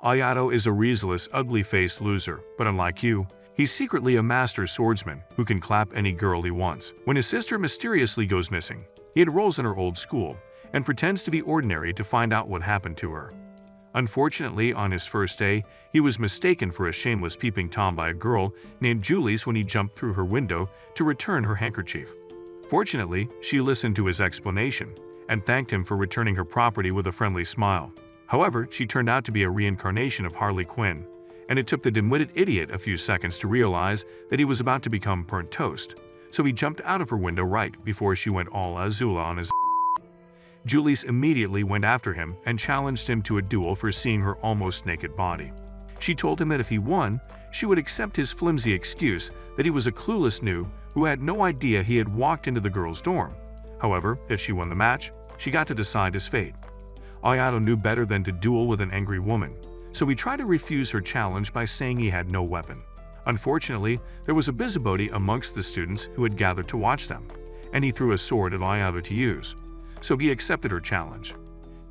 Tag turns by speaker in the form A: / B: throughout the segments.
A: Ayato is a reasonless, ugly-faced loser, but unlike you, he's secretly a master swordsman who can clap any girl he wants. When his sister mysteriously goes missing, he enrolls in her old school and pretends to be ordinary to find out what happened to her. Unfortunately, on his first day, he was mistaken for a shameless peeping Tom by a girl named Julie's when he jumped through her window to return her handkerchief. Fortunately, she listened to his explanation and thanked him for returning her property with a friendly smile. However, she turned out to be a reincarnation of Harley Quinn, and it took the dim-witted idiot a few seconds to realize that he was about to become burnt toast, so he jumped out of her window right before she went all Azula on his Julius immediately went after him and challenged him to a duel for seeing her almost naked body. She told him that if he won, she would accept his flimsy excuse that he was a clueless noob who had no idea he had walked into the girl's dorm. However, if she won the match, she got to decide his fate. Ayato knew better than to duel with an angry woman, so he tried to refuse her challenge by saying he had no weapon. Unfortunately, there was a busybody amongst the students who had gathered to watch them, and he threw a sword at Ayato to use, so he accepted her challenge.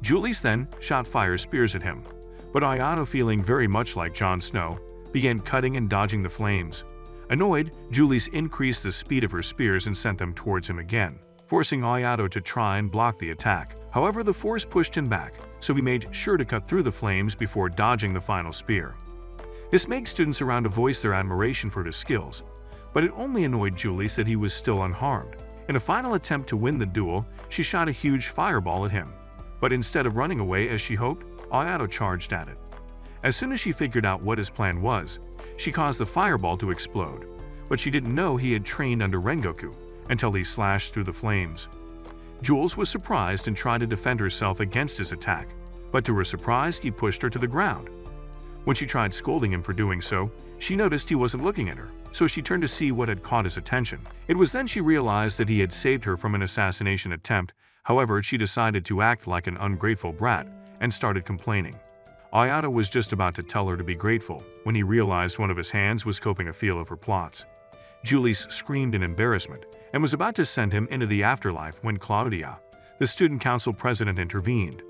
A: Julius then shot fire spears at him, but Ayato, feeling very much like Jon Snow, began cutting and dodging the flames. Annoyed, Julius increased the speed of her spears and sent them towards him again, forcing Ayato to try and block the attack. However, the force pushed him back, so he made sure to cut through the flames before dodging the final spear. This made students around to voice their admiration for his skills, but it only annoyed Julius that he was still unharmed. In a final attempt to win the duel, she shot a huge fireball at him, but instead of running away as she hoped, Ayato charged at it. As soon as she figured out what his plan was, she caused the fireball to explode, but she didn't know he had trained under Rengoku until he slashed through the flames. Jules was surprised and tried to defend herself against his attack, but to her surprise, he pushed her to the ground. When she tried scolding him for doing so, she noticed he wasn't looking at her, so she turned to see what had caught his attention. It was then she realized that he had saved her from an assassination attempt. However, she decided to act like an ungrateful brat and started complaining. Ayato was just about to tell her to be grateful when he realized one of his hands was coping a feel of her plots. Julius screamed in embarrassment and was about to send him into the afterlife when Claudia, the student council president, intervened.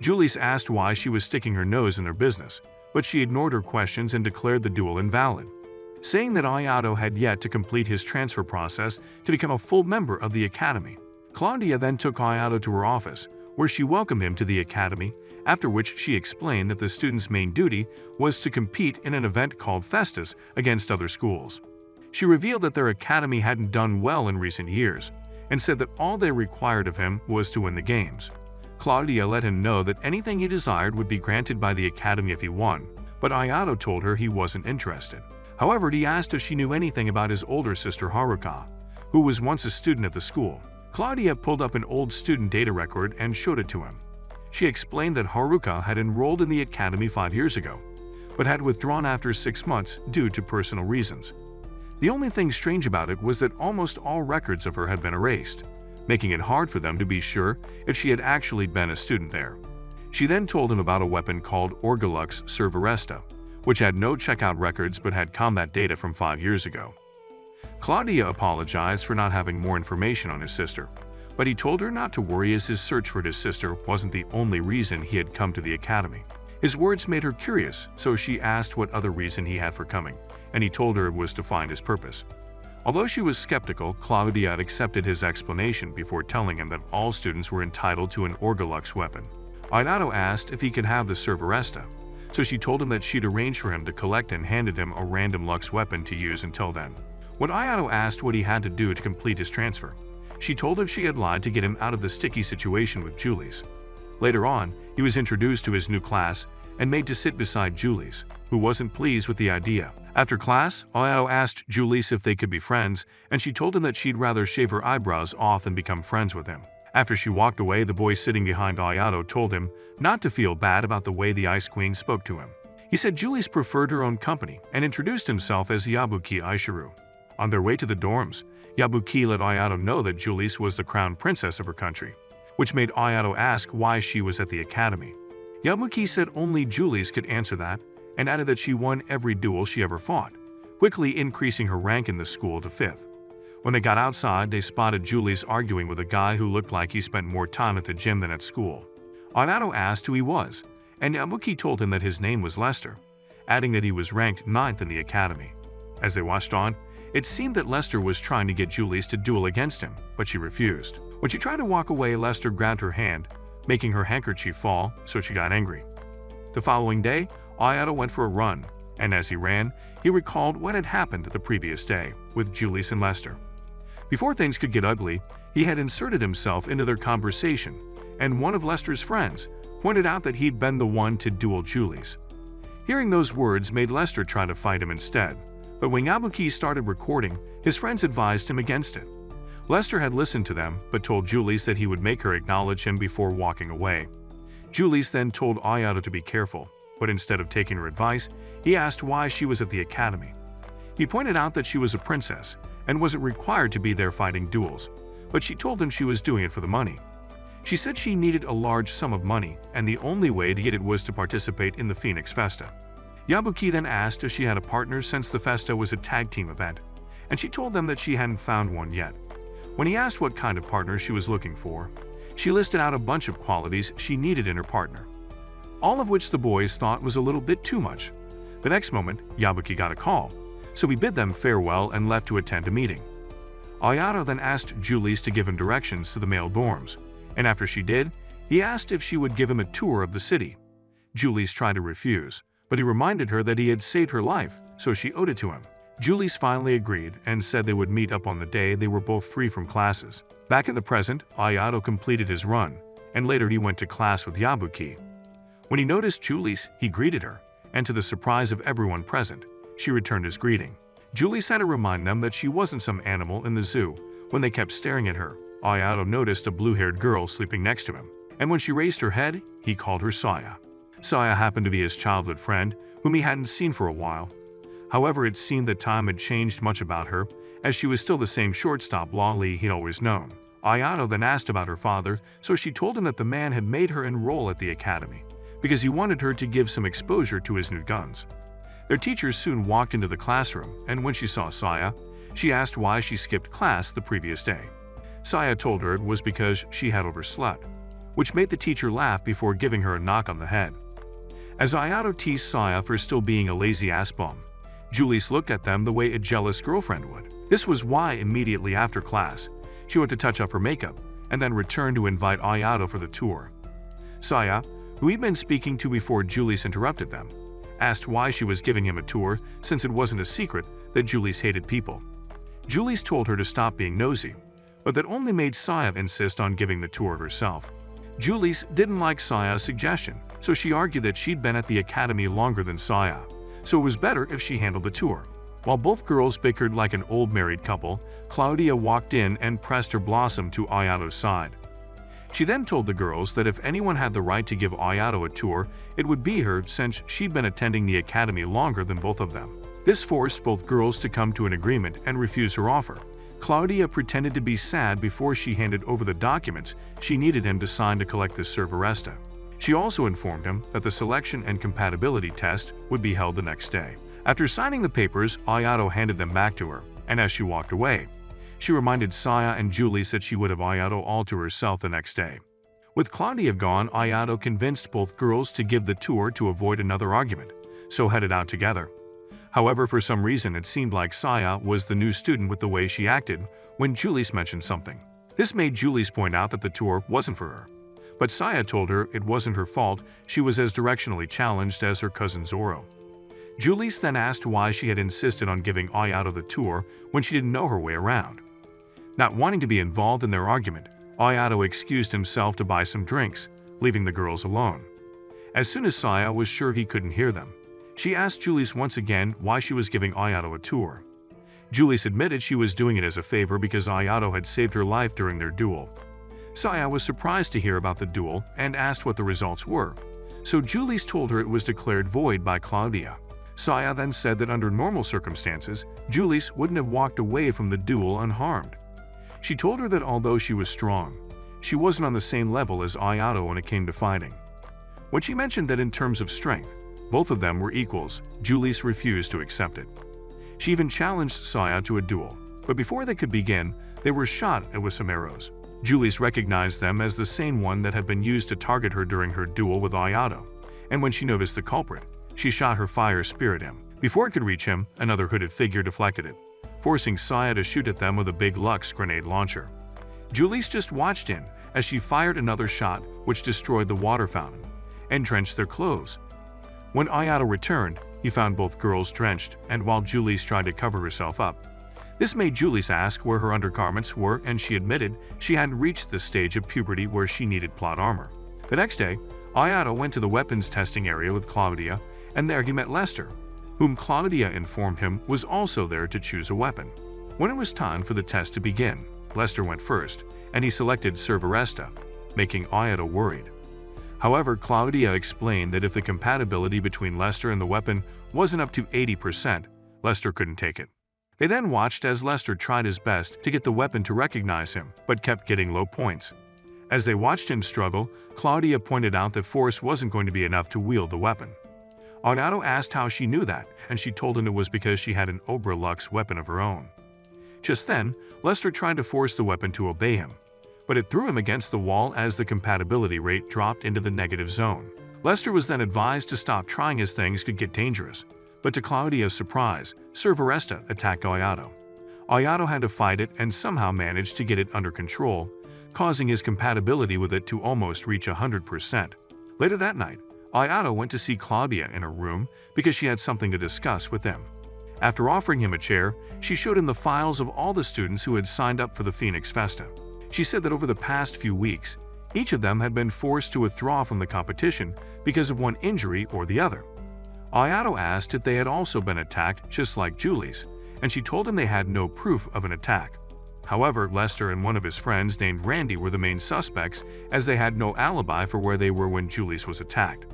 A: Julius asked why she was sticking her nose in their business, but she ignored her questions and declared the duel invalid, saying that Ayato had yet to complete his transfer process to become a full member of the academy. Claudia then took Ayato to her office, where she welcomed him to the academy, after which she explained that the student's main duty was to compete in an event called Festus against other schools. She revealed that their academy hadn't done well in recent years, and said that all they required of him was to win the games. Claudia let him know that anything he desired would be granted by the academy if he won, but Ayato told her he wasn't interested. However, he asked if she knew anything about his older sister Haruka, who was once a student at the school. Claudia pulled up an old student data record and showed it to him. She explained that Haruka had enrolled in the academy 5 years ago, but had withdrawn after 6 months due to personal reasons. The only thing strange about it was that almost all records of her had been erased, making it hard for them to be sure if she had actually been a student there. She then told him about a weapon called Orgalux Cervaresta, which had no checkout records but had combat data from 5 years ago. Claudia apologized for not having more information on his sister, but he told her not to worry as his search for his sister wasn't the only reason he had come to the academy. His words made her curious, so she asked what other reason he had for coming, and he told her it was to find his purpose. Although she was skeptical, Claudia had accepted his explanation before telling him that all students were entitled to an Orgalux weapon. Ayato asked if he could have the Cervaresta, so she told him that she'd arrange for him to collect and handed him a random Lux weapon to use until then. When Ayato asked what he had to do to complete his transfer, she told him she had lied to get him out of the sticky situation with Julius. Later on, he was introduced to his new class and made to sit beside Julius, who wasn't pleased with the idea. After class, Ayato asked Julius if they could be friends, and she told him that she'd rather shave her eyebrows off than become friends with him. After she walked away, the boy sitting behind Ayato told him not to feel bad about the way the Ice Queen spoke to him. He said Julius preferred her own company and introduced himself as Yabuki Aishiru. On their way to the dorms, Yabuki let Ayato know that Julius was the crown princess of her country, which made Ayato ask why she was at the academy. Yabuki said only Julius could answer that, and added that she won every duel she ever fought, quickly increasing her rank in the school to 5th. When they got outside, they spotted Julius arguing with a guy who looked like he spent more time at the gym than at school. Ayato asked who he was, and Yabuki told him that his name was Lester, adding that he was ranked 9th in the academy. As they watched on, it seemed that Lester was trying to get Julius to duel against him, but she refused. When she tried to walk away, Lester grabbed her hand, making her handkerchief fall, so she got angry. The following day, Ayato went for a run, and as he ran, he recalled what had happened the previous day with Julius and Lester. Before things could get ugly, he had inserted himself into their conversation, and one of Lester's friends pointed out that he'd been the one to duel Julius. Hearing those words made Lester try to fight him instead, but when Yabuki started recording, his friends advised him against it. Lester had listened to them, but told Julius that he would make her acknowledge him before walking away. Julius then told Ayato to be careful, but instead of taking her advice, he asked why she was at the academy. He pointed out that she was a princess and wasn't required to be there fighting duels, but she told him she was doing it for the money. She said she needed a large sum of money, and the only way to get it was to participate in the Phoenix Festa. Yabuki then asked if she had a partner since the Festa was a tag team event, and she told them that she hadn't found one yet. When he asked what kind of partner she was looking for, she listed out a bunch of qualities she needed in her partner, all of which the boys thought was a little bit too much. The next moment, Yabuki got a call, so he bid them farewell and left to attend a meeting. Ayato then asked Julius to give him directions to the male dorms, and after she did, he asked if she would give him a tour of the city. Julius tried to refuse, but he reminded her that he had saved her life, so she owed it to him. Julius finally agreed and said they would meet up on the day they were both free from classes. Back in the present, Ayato completed his run, and later he went to class with Yabuki. When he noticed Julius, he greeted her, and to the surprise of everyone present, she returned his greeting. Julius had to remind them that she wasn't some animal in the zoo. When they kept staring at her, Ayato noticed a blue-haired girl sleeping next to him, and when she raised her head, he called her Saya. Saya happened to be his childhood friend, whom he hadn't seen for a while. However, it seemed that time had changed much about her, as she was still the same shortstop lolly he'd always known. Ayato then asked about her father, so she told him that the man had made her enroll at the academy, because he wanted her to give some exposure to his new guns. Their teachers soon walked into the classroom, and when she saw Saya, she asked why she skipped class the previous day. Saya told her it was because she had overslept, which made the teacher laugh before giving her a knock on the head. As Ayato teased Saya for still being a lazy-ass bum, Julius looked at them the way a jealous girlfriend would. This was why immediately after class, she went to touch up her makeup and then returned to invite Ayato for the tour. Saya, who he'd been speaking to before Julius interrupted them, asked why she was giving him a tour since it wasn't a secret that Julius hated people. Julius told her to stop being nosy, but that only made Saya insist on giving the tour herself. Julius didn't like Saya's suggestion, so she argued that she'd been at the academy longer than Saya, so it was better if she handled the tour. While both girls bickered like an old married couple, Claudia walked in and pressed her blossom to Ayato's side. She then told the girls that if anyone had the right to give Ayato a tour, it would be her since she'd been attending the academy longer than both of them. This forced both girls to come to an agreement and refuse her offer. Claudia pretended to be sad before she handed over the documents she needed him to sign to collect the serveresta. She also informed him that the selection and compatibility test would be held the next day. After signing the papers, Ayato handed them back to her, and as she walked away, she reminded Saya and Julius that she would have Ayato all to herself the next day. With Claudia gone, Ayato convinced both girls to give the tour to avoid another argument, so headed out together. However, for some reason it seemed like Saya was the new student with the way she acted when Julius mentioned something. This made Julius point out that the tour wasn't for her. But Saya told her it wasn't her fault, she was as directionally challenged as her cousin Zoro. Julius then asked why she had insisted on giving Ayato the tour when she didn't know her way around. Not wanting to be involved in their argument, Ayato excused himself to buy some drinks, leaving the girls alone. As soon as Saya was sure he couldn't hear them, she asked Julius once again why she was giving Ayato a tour. Julius admitted she was doing it as a favor because Ayato had saved her life during their duel. Saya was surprised to hear about the duel and asked what the results were, so Julius told her it was declared void by Claudia. Saya then said that under normal circumstances, Julius wouldn't have walked away from the duel unharmed. She told her that although she was strong, she wasn't on the same level as Ayato when it came to fighting. When she mentioned that in terms of strength, both of them were equals, Julius refused to accept it. She even challenged Saya to a duel, but before they could begin, they were shot at with some arrows. Julius recognized them as the same one that had been used to target her during her duel with Ayato, and when she noticed the culprit, she shot her fire spear at him. Before it could reach him, another hooded figure deflected it, forcing Saya to shoot at them with a big Lux grenade launcher. Julius just watched in as she fired another shot which destroyed the water fountain and drenched their clothes. When Ayato returned, he found both girls drenched, and while Julius tried to cover herself up. This made Julius ask where her undergarments were, and she admitted she hadn't reached the stage of puberty where she needed plot armor. The next day, Ayato went to the weapons testing area with Claudia, and there he met Lester, whom Claudia informed him was also there to choose a weapon. When it was time for the test to begin, Lester went first, and he selected Servaresta, making Ayato worried. However, Claudia explained that if the compatibility between Lester and the weapon wasn't up to 80%, Lester couldn't take it. They then watched as Lester tried his best to get the weapon to recognize him, but kept getting low points. As they watched him struggle, Claudia pointed out that force wasn't going to be enough to wield the weapon. Ayato asked how she knew that, and she told him it was because she had an Obra Lux weapon of her own. Just then, Lester tried to force the weapon to obey him, but it threw him against the wall as the compatibility rate dropped into the negative zone. Lester was then advised to stop trying as things could get dangerous, but to Claudia's surprise, Servaresta attacked Ayato. Ayato had to fight it and somehow managed to get it under control, causing his compatibility with it to almost reach 100%. Later that night, Ayato went to see Claudia in her room because she had something to discuss with them. After offering him a chair, she showed him the files of all the students who had signed up for the Phoenix Festa. She said that over the past few weeks, each of them had been forced to withdraw from the competition because of one injury or the other. Ayato asked if they had also been attacked just like Julie's, and she told him they had no proof of an attack. However, Lester and one of his friends named Randy were the main suspects as they had no alibi for where they were when Julie's was attacked.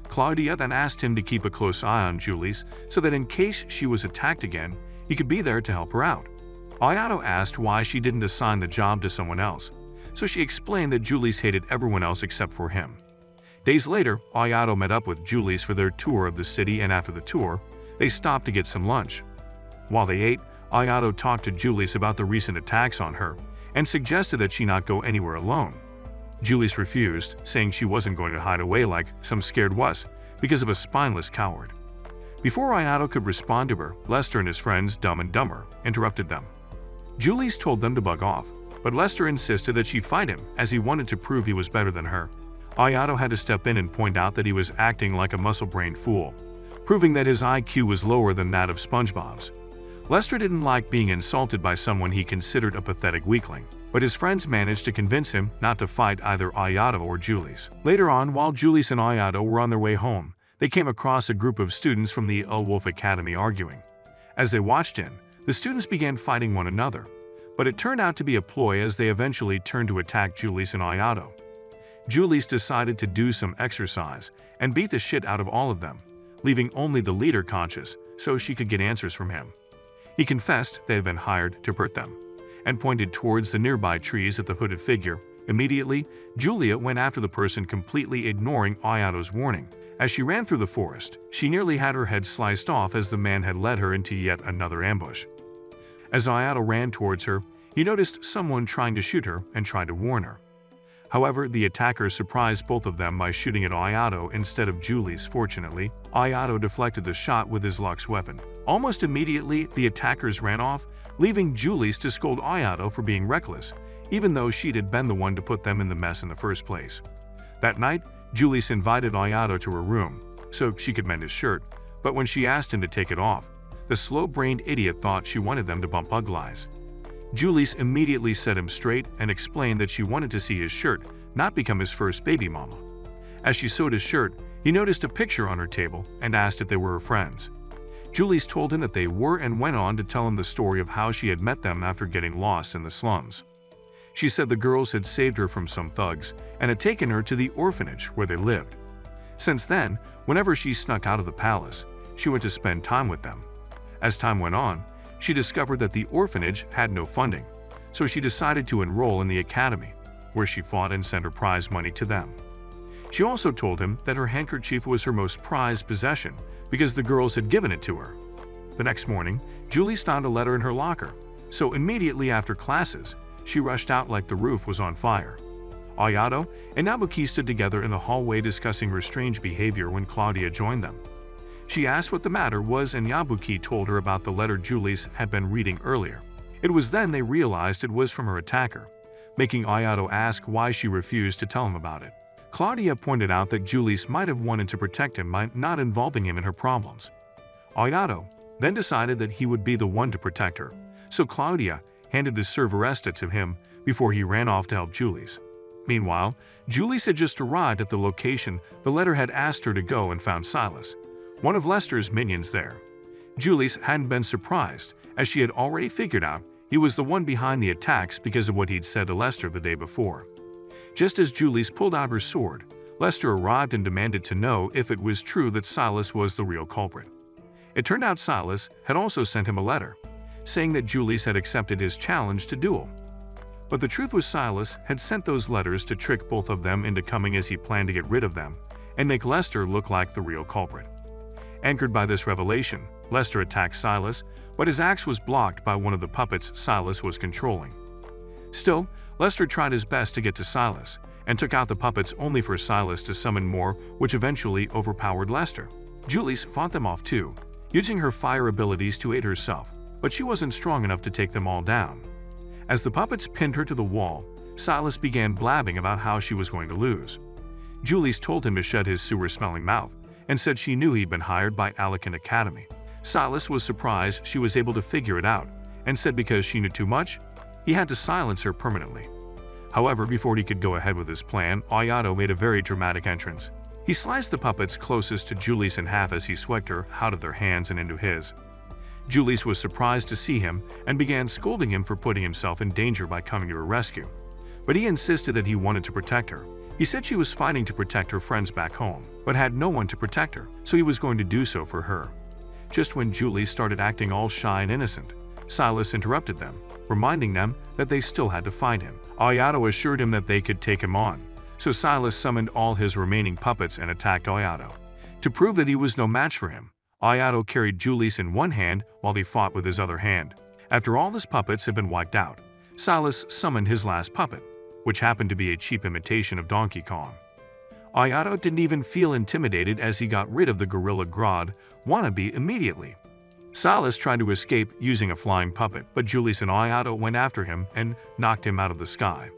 A: Claudia then asked him to keep a close eye on Julie's so that in case she was attacked again, he could be there to help her out. Ayato asked why she didn't assign the job to someone else, so she explained that Julie's hated everyone else except for him. Days later, Ayato met up with Julie's for their tour of the city, and after the tour, they stopped to get some lunch. While they ate, Ayato talked to Julie's about the recent attacks on her and suggested that she not go anywhere alone. Julie's refused, saying she wasn't going to hide away like some scared wuss because of a spineless coward. Before Ayato could respond to her, Lester and his friends, Dumb and Dumber, interrupted them. Julie's told them to bug off, but Lester insisted that she fight him as he wanted to prove he was better than her. Ayato had to step in and point out that he was acting like a muscle-brained fool, proving that his IQ was lower than that of SpongeBob's. Lester didn't like being insulted by someone he considered a pathetic weakling, but his friends managed to convince him not to fight either Ayato or Julie's. Later on, while Julie's and Ayato were on their way home, they came across a group of students from the Wolf Academy arguing. As they watched in, the students began fighting one another, but it turned out to be a ploy as they eventually turned to attack Julie's and Ayato. Julie's decided to do some exercise and beat the shit out of all of them, leaving only the leader conscious so she could get answers from him. He confessed they had been hired to hurt them, and pointed towards the nearby trees at the hooded figure. Immediately, Julia went after the person, completely ignoring Ayato's warning. As she ran through the forest, she nearly had her head sliced off as the man had led her into yet another ambush. As Ayato ran towards her, he noticed someone trying to shoot her and tried to warn her. However, the attacker surprised both of them by shooting at Ayato instead of Julie's. Fortunately, Ayato deflected the shot with his Lux weapon. Almost immediately, the attackers ran off, leaving Julie's to scold Ayato for being reckless, even though she'd had been the one to put them in the mess in the first place. That night, Julie's invited Ayato to her room so she could mend his shirt, but when she asked him to take it off, the slow-brained idiot thought she wanted them to bump uglies. Julie's immediately set him straight and explained that she wanted to see his shirt, not become his first baby mama. As she sewed his shirt, he noticed a picture on her table and asked if they were her friends. Julie's told him that they were and went on to tell him the story of how she had met them after getting lost in the slums. She said the girls had saved her from some thugs and had taken her to the orphanage where they lived. Since then, whenever she snuck out of the palace, she went to spend time with them. As time went on, she discovered that the orphanage had no funding, so she decided to enroll in the academy, where she fought and sent her prize money to them. She also told him that her handkerchief was her most prized possession because the girls had given it to her. The next morning, Julie found a letter in her locker, so immediately after classes, she rushed out like the roof was on fire. Ayato and Nabuki stood together in the hallway discussing her strange behavior when Claudia joined them. She asked what the matter was and Yabuki told her about the letter Julius had been reading earlier. It was then they realized it was from her attacker, making Ayato ask why she refused to tell him about it. Claudia pointed out that Julius might have wanted to protect him by not involving him in her problems. Ayato then decided that he would be the one to protect her, so Claudia handed the serveresta to him before he ran off to help Julius. Meanwhile, Julius had just arrived at the location the letter had asked her to go and found Silas, one of Lester's minions there. Julius hadn't been surprised, as she had already figured out he was the one behind the attacks because of what he'd said to Lester the day before. Just as Julius pulled out her sword, Lester arrived and demanded to know if it was true that Silas was the real culprit. It turned out Silas had also sent him a letter, saying that Julius had accepted his challenge to duel. But the truth was Silas had sent those letters to trick both of them into coming as he planned to get rid of them and make Lester look like the real culprit. Anchored by this revelation, Lester attacked Silas, but his axe was blocked by one of the puppets Silas was controlling. Still, Lester tried his best to get to Silas and took out the puppets only for Silas to summon more, which eventually overpowered Lester. Julius fought them off too, using her fire abilities to aid herself, but she wasn't strong enough to take them all down. As the puppets pinned her to the wall, Silas began blabbing about how she was going to lose. Julius told him to shut his sewer-smelling mouth and said she knew he'd been hired by Aniplot Academy. Silas was surprised she was able to figure it out and said because she knew too much, he had to silence her permanently. However, before he could go ahead with his plan, Ayato made a very dramatic entrance. He sliced the puppets closest to Julius in half as he swept her out of their hands and into his. Julius was surprised to see him and began scolding him for putting himself in danger by coming to her rescue. But he insisted that he wanted to protect her. He said she was fighting to protect her friends back home, but had no one to protect her, so he was going to do so for her. Just when Julius started acting all shy and innocent, Silas interrupted them, reminding them that they still had to fight him. Ayato assured him that they could take him on, so Silas summoned all his remaining puppets and attacked Ayato. To prove that he was no match for him, Ayato carried Julius in one hand while he fought with his other hand. After all his puppets had been wiped out, Silas summoned his last puppet, which happened to be a cheap imitation of Donkey Kong. Ayato didn't even feel intimidated as he got rid of the Gorilla Grodd wannabe immediately. Silas tried to escape using a flying puppet, but Julius and Ayato went after him and knocked him out of the sky.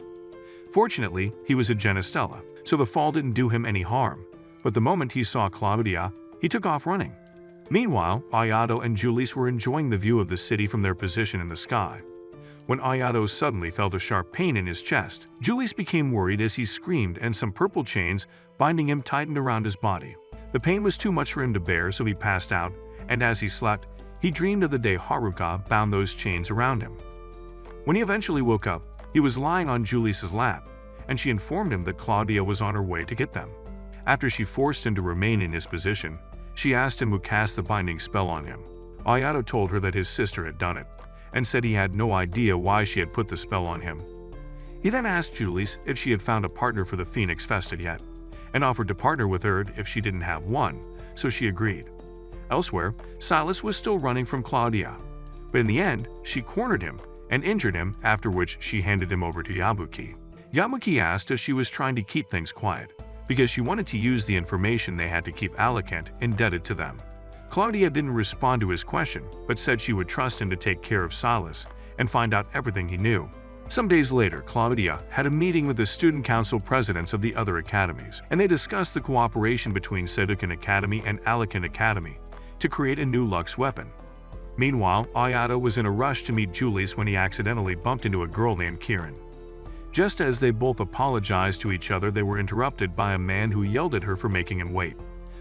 A: Fortunately, he was a Genestella, so the fall didn't do him any harm, but the moment he saw Claudia, he took off running. Meanwhile, Ayato and Julius were enjoying the view of the city from their position in the sky. When Ayato suddenly felt a sharp pain in his chest, Julius became worried as he screamed and some purple chains binding him tightened around his body. The pain was too much for him to bear, so he passed out, and as he slept, he dreamed of the day Haruka bound those chains around him. When he eventually woke up, he was lying on Julius's lap, and she informed him that Claudia was on her way to get them. After she forced him to remain in his position, she asked him who cast the binding spell on him. Ayato told her that his sister had done it, and said he had no idea why she had put the spell on him. He then asked Julius if she had found a partner for the Phoenix Festa yet, and offered to partner with her if she didn't have one, so she agreed. Elsewhere, Silas was still running from Claudia, but in the end, she cornered him and injured him, after which she handed him over to Yabuki. Yabuki asked if she was trying to keep things quiet, because she wanted to use the information they had to keep Alicant indebted to them. Claudia didn't respond to his question, but said she would trust him to take care of Silas and find out everything he knew. Some days later, Claudia had a meeting with the student council presidents of the other academies, and they discussed the cooperation between Seducan Academy and Alicant Academy to create a new Lux weapon. Meanwhile, Ayato was in a rush to meet Julius when he accidentally bumped into a girl named Kieran. Just as they both apologized to each other, they were interrupted by a man who yelled at her for making him wait.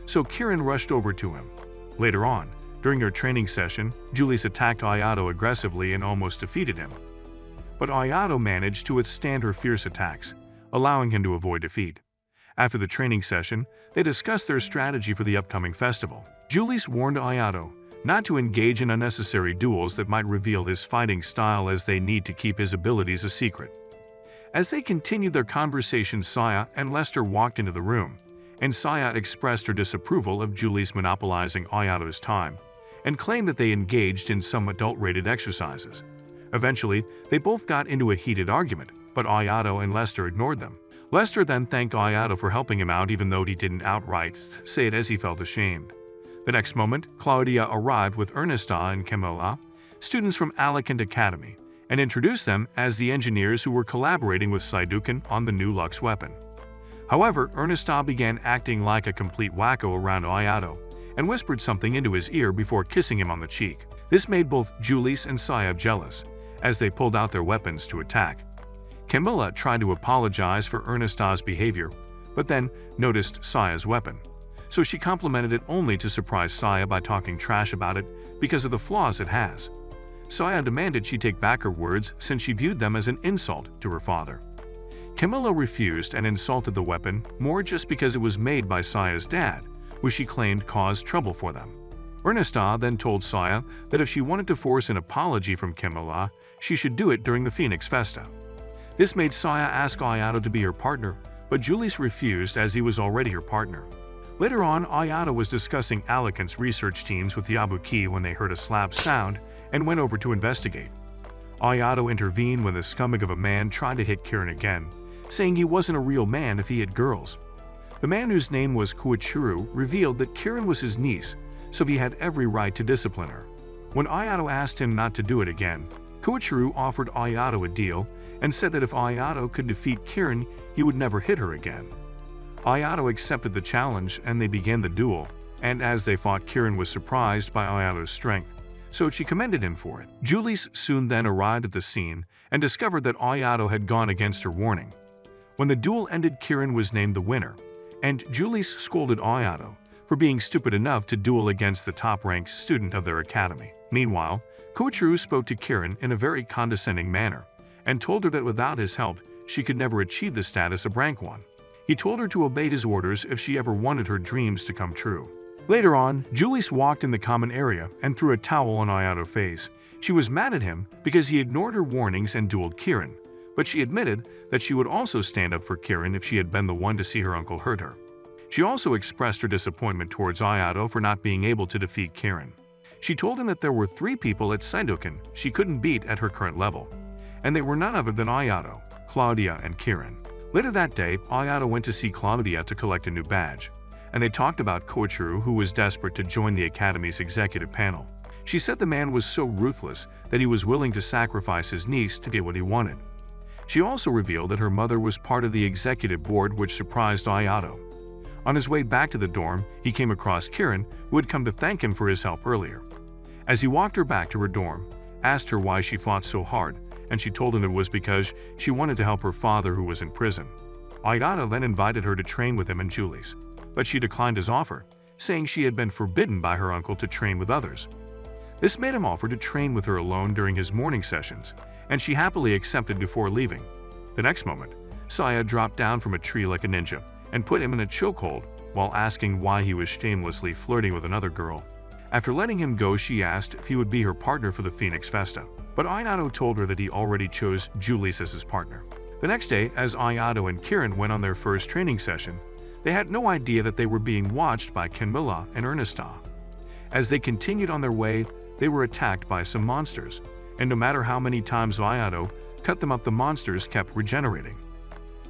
A: So Kieran rushed over to him. Later on, during their training session, Julius attacked Ayato aggressively and almost defeated him. But Ayato managed to withstand her fierce attacks, allowing him to avoid defeat. After the training session, they discussed their strategy for the upcoming festival. Julius warned Ayato not to engage in unnecessary duels that might reveal his fighting style, as they need to keep his abilities a secret. As they continued their conversation, Saya and Lester walked into the room, and Saya expressed her disapproval of Julius monopolizing Ayato's time and claimed that they engaged in some adult-rated exercises. Eventually, they both got into a heated argument, but Ayato and Lester ignored them. Lester then thanked Ayato for helping him out even though he didn't outright say it as he felt ashamed. The next moment, Claudia arrived with Ernesta and Camilla, students from Alicant Academy, and introduced them as the engineers who were collaborating with Saidukan on the new Lux weapon. However, Ernesta began acting like a complete wacko around Ayato and whispered something into his ear before kissing him on the cheek. This made both Julius and Saya jealous, as they pulled out their weapons to attack. Camilla tried to apologize for Ernesta's behavior, but then noticed Saya's weapon. So she complimented it only to surprise Saya by talking trash about it because of the flaws it has. Saya demanded she take back her words since she viewed them as an insult to her father. Camilla refused and insulted the weapon more just because it was made by Saya's dad, which she claimed caused trouble for them. Ernesta then told Saya that if she wanted to force an apology from Camilla, she should do it during the Phoenix Festa. This made Saya ask Ayato to be her partner, but Julius refused as he was already her partner. Later on, Ayato was discussing Alicant's research teams with Yabuki when they heard a slap sound and went over to investigate. Ayato intervened when the scumbag of a man tried to hit Kirin again, saying he wasn't a real man if he hit girls. The man, whose name was Koichiro, revealed that Kirin was his niece, so he had every right to discipline her. When Ayato asked him not to do it again, Koichiro offered Ayato a deal and said that if Ayato could defeat Kirin, he would never hit her again. Ayato accepted the challenge and they began the duel, and as they fought, Kirin was surprised by Ayato's strength, so she commended him for it. Julius soon then arrived at the scene and discovered that Ayato had gone against her warning. When the duel ended, Kirin was named the winner, and Julius scolded Ayato for being stupid enough to duel against the top-ranked student of their academy. Meanwhile, Koichiro spoke to Kirin in a very condescending manner and told her that without his help, she could never achieve the status of rank 1. He told her to obey his orders if she ever wanted her dreams to come true. Later on, Julius walked in the common area and threw a towel on Ayato's face. She was mad at him because he ignored her warnings and dueled Kirin, but she admitted that she would also stand up for Kirin if she had been the one to see her uncle hurt her. She also expressed her disappointment towards Ayato for not being able to defeat Kirin. She told him that there were 3 people at Saidukan she couldn't beat at her current level, and they were none other than Ayato, Claudia, and Kirin. Later that day, Ayato went to see Claudia to collect a new badge, and they talked about Koichiro, who was desperate to join the Academy's executive panel. She said the man was so ruthless that he was willing to sacrifice his niece to get what he wanted. She also revealed that her mother was part of the executive board, which surprised Ayato. On his way back to the dorm, he came across Kirin, who had come to thank him for his help earlier. As he walked her back to her dorm, asked her why she fought so hard, and she told him it was because she wanted to help her father who was in prison. Ayato then invited her to train with him and Julius, but she declined his offer, saying she had been forbidden by her uncle to train with others. This made him offer to train with her alone during his morning sessions, and she happily accepted before leaving. The next moment, Saya dropped down from a tree like a ninja and put him in a chokehold while asking why he was shamelessly flirting with another girl. After letting him go, she asked if he would be her partner for the Phoenix Festa, but Ayato told her that he already chose Julius as his partner. The next day, as Ayato and Kirin went on their first training session, they had no idea that they were being watched by Camilla and Ernesta. As they continued on their way, they were attacked by some monsters, and no matter how many times Ayato cut them up, the monsters kept regenerating.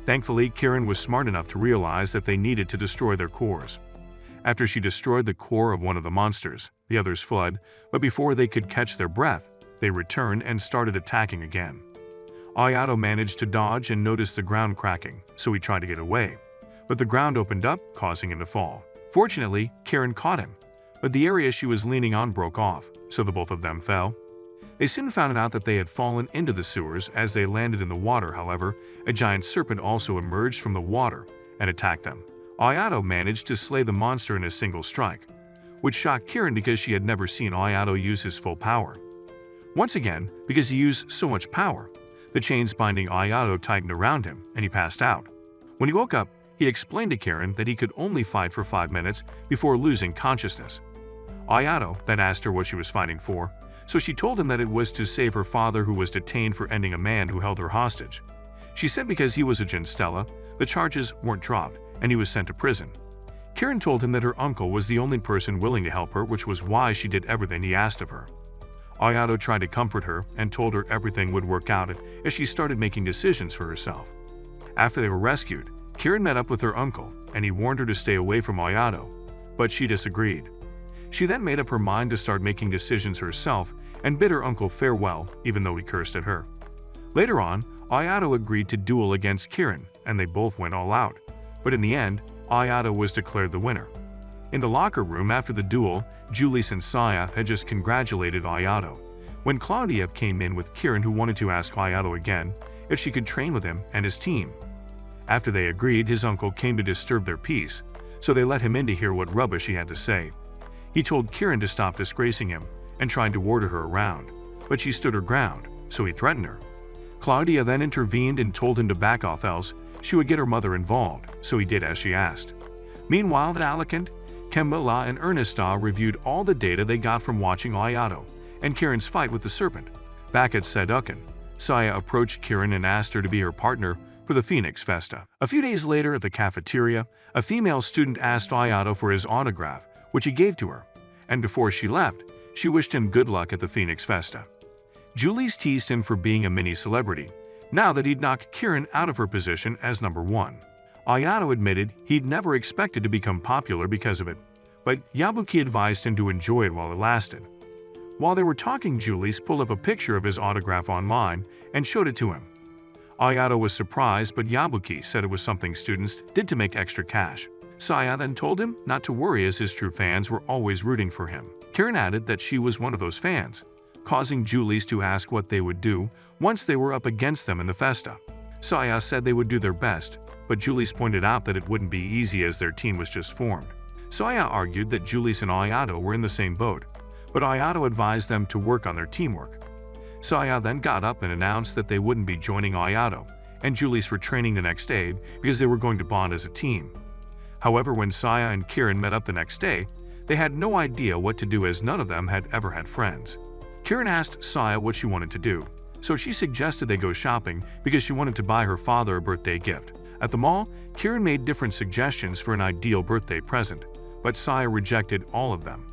A: Thankfully, Kirin was smart enough to realize that they needed to destroy their cores. After she destroyed the core of one of the monsters, the others fled, but before they could catch their breath, they returned and started attacking again. Ayato managed to dodge and noticed the ground cracking, so he tried to get away, but the ground opened up, causing him to fall. Fortunately, Kirin caught him, but the area she was leaning on broke off, so the both of them fell. They soon found out that they had fallen into the sewers. As they landed in the water, however, a giant serpent also emerged from the water and attacked them. Ayato managed to slay the monster in a single strike, which shocked Kirin because she had never seen Ayato use his full power. Once again, because he used so much power, the chains binding Ayato tightened around him and he passed out. When he woke up, he explained to Kirin that he could only fight for 5 minutes before losing consciousness. Ayato then asked her what she was fighting for, so she told him that it was to save her father, who was detained for ending a man who held her hostage. She said because he was a Genstella, the charges weren't dropped and he was sent to prison. Kirin told him that her uncle was the only person willing to help her, which was why she did everything he asked of her. Ayato tried to comfort her and told her everything would work out as she started making decisions for herself. After they were rescued, Kieran met up with her uncle, and he warned her to stay away from Ayato, but she disagreed. She then made up her mind to start making decisions herself and bid her uncle farewell, even though he cursed at her. Later on, Ayato agreed to duel against Kieran, and they both went all out. But in the end, Ayato was declared the winner. In the locker room after the duel, Julius and Saya had just congratulated Ayato, when Claudia came in with Kieran, who wanted to ask Ayato again if she could train with him and his team. After they agreed, his uncle came to disturb their peace, so they let him in to hear what rubbish he had to say. He told Kieran to stop disgracing him and tried to order her around, but she stood her ground, so he threatened her. Claudia then intervened and told him to back off, else she would get her mother involved, so he did as she asked. Meanwhile, Alicant, Kembala, and Ernesta reviewed all the data they got from watching Ayato and Kieran's fight with the serpent. Back at Sedukan, Saya approached Kieran and asked her to be her partner for the Phoenix Festa. A few days later at the cafeteria, a female student asked Ayato for his autograph, which he gave to her, and before she left, she wished him good luck at the Phoenix Festa. Julius teased him for being a mini-celebrity, now that he'd knocked Kieran out of her position as number 1. Ayato admitted he'd never expected to become popular because of it, but Yabuki advised him to enjoy it while it lasted. While they were talking, Julius pulled up a picture of his autograph online and showed it to him. Ayato was surprised, but Yabuki said it was something students did to make extra cash. Saya then told him not to worry, as his true fans were always rooting for him. Kieran added that she was one of those fans, causing Julius to ask what they would do once they were up against them in the festa. Saya said they would do their best, but Julius pointed out that it wouldn't be easy as their team was just formed. Saya argued that Julius and Ayato were in the same boat, but Ayato advised them to work on their teamwork. Saya then got up and announced that they wouldn't be joining Ayato and Julius for training the next day because they were going to bond as a team. However, when Saya and Kieran met up the next day, they had no idea what to do, as none of them had ever had friends. Kieran asked Saya what she wanted to do, so she suggested they go shopping because she wanted to buy her father a birthday gift. At the mall, Kieran made different suggestions for an ideal birthday present, but Saya rejected all of them.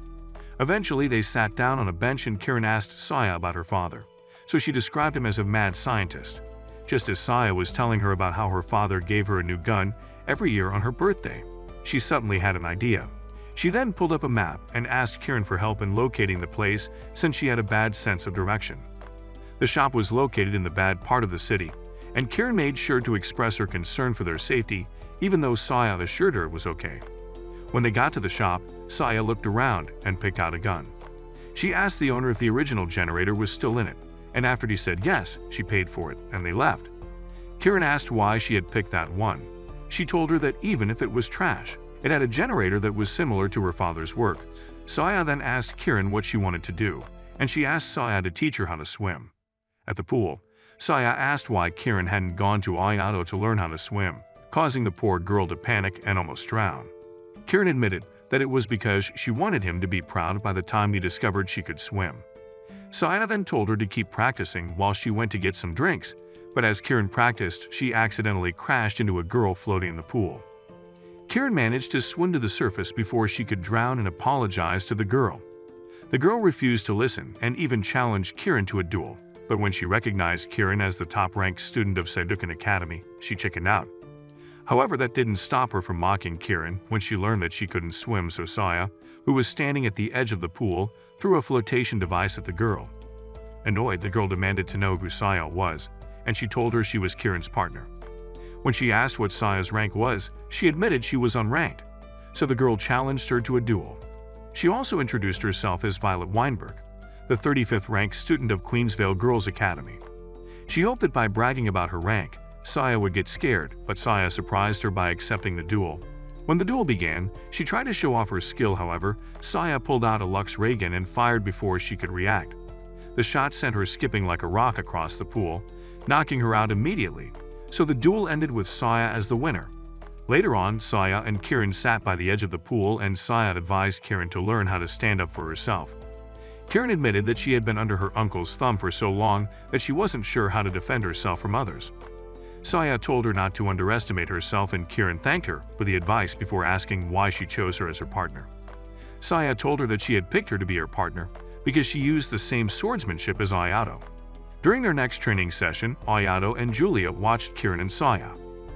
A: Eventually, they sat down on a bench and Kieran asked Saya about her father, so she described him as a mad scientist. Just as Saya was telling her about how her father gave her a new gun every year on her birthday, she suddenly had an idea. She then pulled up a map and asked Kieran for help in locating the place, since she had a bad sense of direction. The shop was located in the bad part of the city, and Kieran made sure to express her concern for their safety, even though Saya assured her it was okay. When they got to the shop, Saya looked around and picked out a gun. She asked the owner if the original generator was still in it, and after he said yes, she paid for it, and they left. Kieran asked why she had picked that one. She told her that even if it was trash, it had a generator that was similar to her father's work. Saya then asked Kieran what she wanted to do, and she asked Saya to teach her how to swim. At the pool, Saya asked why Kieran hadn't gone to Ayato to learn how to swim, causing the poor girl to panic and almost drown. Kieran admitted that it was because she wanted him to be proud by the time he discovered she could swim. Saya then told her to keep practicing while she went to get some drinks, but as Kieran practiced, she accidentally crashed into a girl floating in the pool. Kieran managed to swim to the surface before she could drown and apologize to the girl. The girl refused to listen and even challenged Kieran to a duel, but when she recognized Kieran as the top-ranked student of Sedukan Academy, she chickened out. However, that didn't stop her from mocking Kieran when she learned that she couldn't swim, so Saya, who was standing at the edge of the pool, threw a flotation device at the girl. Annoyed, the girl demanded to know who Saya was, and she told her she was Kieran's partner. When she asked what Saya's rank was, she admitted she was unranked, so the girl challenged her to a duel. She also introduced herself as Violet Weinberg, the 35th ranked student of Queensvale Girls Academy. She hoped that by bragging about her rank, Saya would get scared, but Saya surprised her by accepting the duel. When the duel began, she tried to show off her skill. However, Saya pulled out a Lux ray gun and fired before she could react. The shot sent her skipping like a rock across the pool, knocking her out immediately, so the duel ended with Saya as the winner. Later on, Saya and Kieran sat by the edge of the pool, and Saya advised Kieran to learn how to stand up for herself. Kieran admitted that she had been under her uncle's thumb for so long that she wasn't sure how to defend herself from others. Saya told her not to underestimate herself, and Kieran thanked her for the advice before asking why she chose her as her partner. Saya told her that she had picked her to be her partner because she used the same swordsmanship as Ayato. During their next training session, Ayato and Julia watched Kieran and Saya.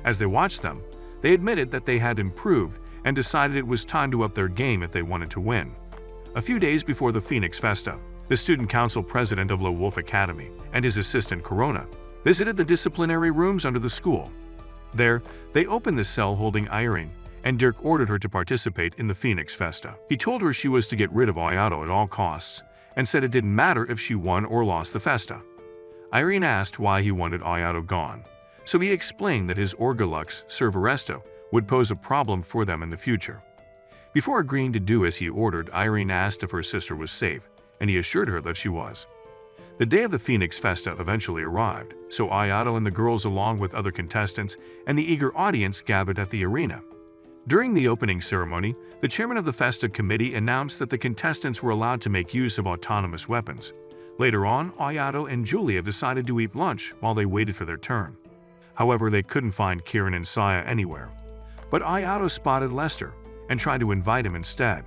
A: As they watched them, They admitted that they had improved and decided it was time to up their game if they wanted to win. A few days before the Phoenix Festa, the student council president of Lone Wolf Academy and his assistant Corona visited the disciplinary rooms under the school. There, they opened the cell holding Irene, and Dirk ordered her to participate in the Phoenix Festa. He told her she was to get rid of Ayato at all costs, and said it didn't matter if she won or lost the Festa. Irene asked why he wanted Ayato gone, so he explained that his Orgalux Servaresto would pose a problem for them in the future. Before agreeing to do as he ordered, Irene asked if her sister was safe, and he assured her that she was. The day of the Phoenix Festa eventually arrived, so Ayato and the girls along with other contestants and the eager audience gathered at the arena. During the opening ceremony, the chairman of the Festa committee announced that the contestants were allowed to make use of autonomous weapons. Later on, Ayato and Julia decided to eat lunch while they waited for their turn. However, they couldn't find Kieran and Saya anywhere. But Ayato spotted Lester and tried to invite him instead.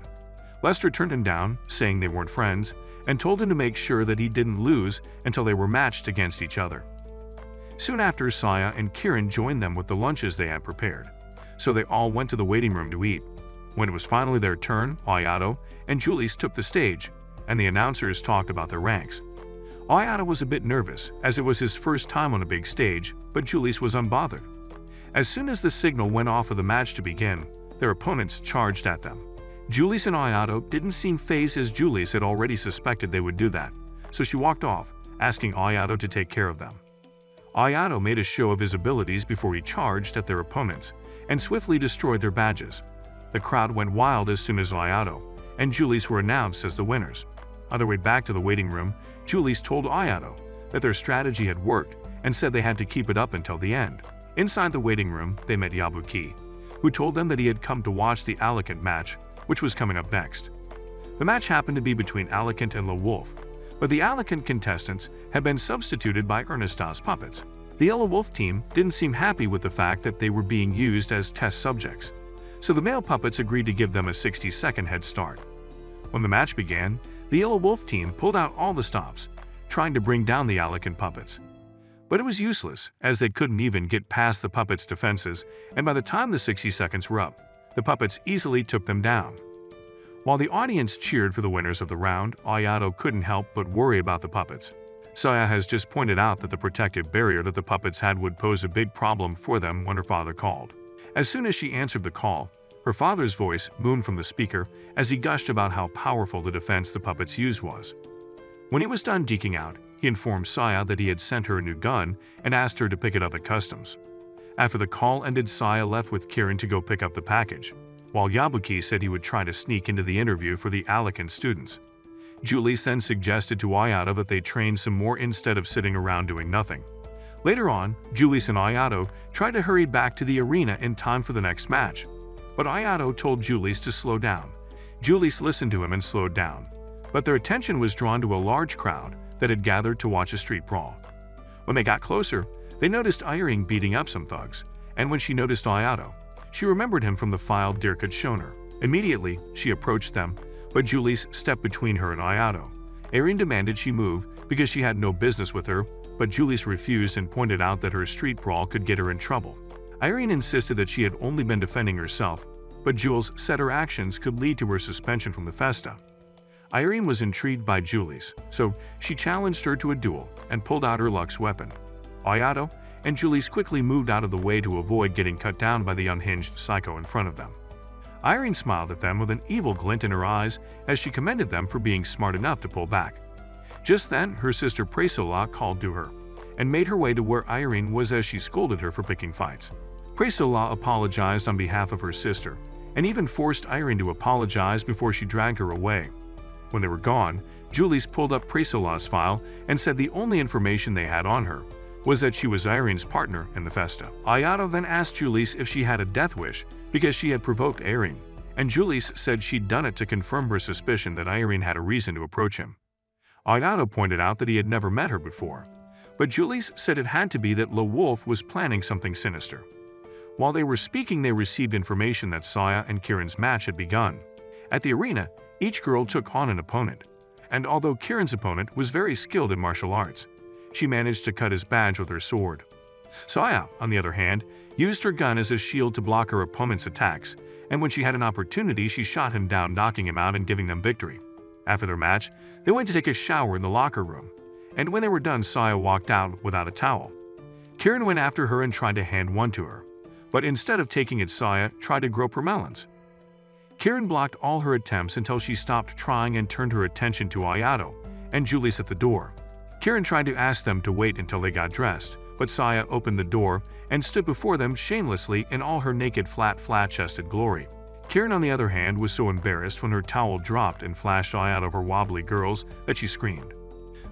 A: Lester turned him down, saying they weren't friends, and told him to make sure that he didn't lose until they were matched against each other. Soon after, Saya and Kieran joined them with the lunches they had prepared, so they all went to the waiting room to eat. When it was finally their turn, Ayato and Julius took the stage, and the announcers talked about their ranks. Ayato was a bit nervous, as it was his first time on a big stage, but Julius was unbothered. As soon as the signal went off for the match to begin, their opponents charged at them. Julius and Ayato didn't seem fazed, as Julius had already suspected they would do that, so she walked off, asking Ayato to take care of them. Ayato made a show of his abilities before he charged at their opponents and swiftly destroyed their badges. The crowd went wild as soon as Ayato and Julius were announced as the winners. On their way back to the waiting room, Julius told Ayato that their strategy had worked and said they had to keep it up until the end. Inside the waiting room, they met Yabuki, who told them that he had come to watch the Alicant match, which was coming up next. The match happened to be between Alicant and Lone Wolf, but the Alicant contestants had been substituted by Ernestas puppets. The Yellow Wolf team didn't seem happy with the fact that they were being used as test subjects, so the male puppets agreed to give them a 60-second head start. When the match began, the Yellow Wolf team pulled out all the stops, trying to bring down the Alicant puppets. But it was useless, as they couldn't even get past the puppets' defenses, and by the time the 60 seconds were up, the puppets easily took them down. While the audience cheered for the winners of the round, Ayato couldn't help but worry about the puppets. Saya has just pointed out that the protective barrier that the puppets had would pose a big problem for them when her father called. As soon as she answered the call, her father's voice boomed from the speaker as he gushed about how powerful the defense the puppets used was. When he was done geeking out, he informed Saya that he had sent her a new gun and asked her to pick it up at customs. After the call ended, Saya left with Kieran to go pick up the package, while Yabuki said he would try to sneak into the interview for the Alicant students. Julius then suggested to Ayato that they train some more instead of sitting around doing nothing. Later on, Julius and Ayato tried to hurry back to the arena in time for the next match, but Ayato told Julius to slow down. Julius listened to him and slowed down, but their attention was drawn to a large crowd that had gathered to watch a street brawl. When they got closer, they noticed Irene beating up some thugs, and when she noticed Ayato, she remembered him from the file Dirk had shown her. Immediately, she approached them, but Julius stepped between her and Ayato. Irene demanded she move because she had no business with her, but Julius refused and pointed out that her street brawl could get her in trouble. Irene insisted that she had only been defending herself, but Jules said her actions could lead to her suspension from the Festa. Irene was intrigued by Julius, so she challenged her to a duel and pulled out her Lux weapon. Ayato and Julius quickly moved out of the way to avoid getting cut down by the unhinged psycho in front of them. Irene smiled at them with an evil glint in her eyes as she commended them for being smart enough to pull back. Just then, her sister Presola called to her and made her way to where Irene was as she scolded her for picking fights. Presola apologized on behalf of her sister and even forced Irene to apologize before she dragged her away. When they were gone, Julius pulled up Presola's file and said the only information they had on her was that she was Irene's partner in the Festa. Ayato then asked Julius if she had a death wish because she had provoked Irene, and Julius said she'd done it to confirm her suspicion that Irene had a reason to approach him. Ayato pointed out that he had never met her before, but Julius said it had to be that Lone Wolf was planning something sinister. While they were speaking, they received information that Saya and Kieran's match had begun. At the arena, each girl took on an opponent, and although Kieran's opponent was very skilled in martial arts, she managed to cut his badge with her sword. Saya, on the other hand, used her gun as a shield to block her opponent's attacks, and when she had an opportunity, she shot him down, knocking him out and giving them victory. After their match, they went to take a shower in the locker room, and when they were done, Saya walked out without a towel. Kieran went after her and tried to hand one to her, but instead of taking it, Saya tried to grope her melons. Kieran blocked all her attempts until she stopped trying and turned her attention to Ayato and Julius at the door. Kieran tried to ask them to wait until they got dressed, but Saya opened the door and stood before them shamelessly in all her naked, flat-chested glory. Kieran, on the other hand, was so embarrassed when her towel dropped and flashed out of her wobbly girls that she screamed.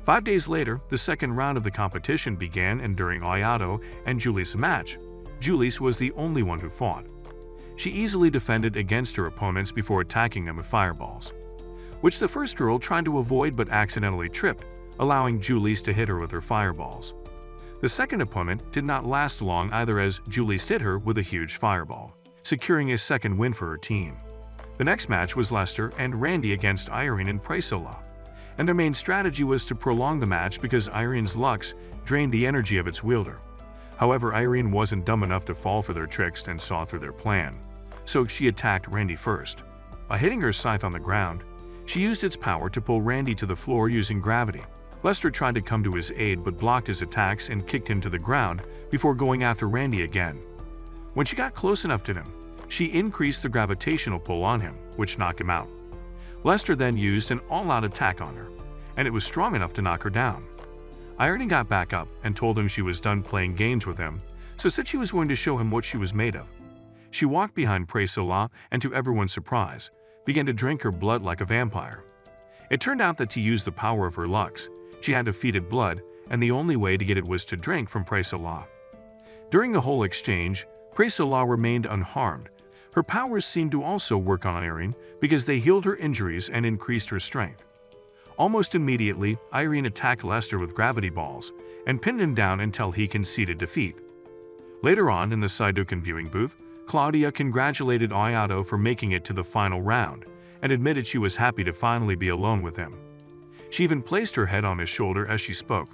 A: 5 days later, the second round of the competition began, and during Ayato and Julius' match, Julius was the only one who fought. She easily defended against her opponents before attacking them with fireballs, which the first girl tried to avoid but accidentally tripped, allowing Julius to hit her with her fireballs. The second opponent did not last long either, as Julius hit her with a huge fireball, securing a second win for her team. The next match was Lester and Randy against Irene and Presola, and their main strategy was to prolong the match because Irene's Lux drained the energy of its wielder. However, Irene wasn't dumb enough to fall for their tricks and saw through their plan, so she attacked Randy first. By hitting her scythe on the ground, she used its power to pull Randy to the floor using gravity. Lester tried to come to his aid but blocked his attacks and kicked him to the ground before going after Randy again. When she got close enough to him, she increased the gravitational pull on him, which knocked him out. Lester then used an all-out attack on her, and it was strong enough to knock her down. Irene got back up and told him she was done playing games with him, so said she was going to show him what she was made of. She walked behind Presola and, to everyone's surprise, began to drink her blood like a vampire. It turned out that to use the power of her Lux, she had to feed it blood, and the only way to get it was to drink from Presola. During the whole exchange, Presola remained unharmed. Her powers seemed to also work on Irene because they healed her injuries and increased her strength. Almost immediately, Irene attacked Lester with gravity balls and pinned him down until he conceded defeat. Later on, in the Saidokan viewing booth, Claudia congratulated Ayato for making it to the final round and admitted she was happy to finally be alone with him. She even placed her head on his shoulder as she spoke,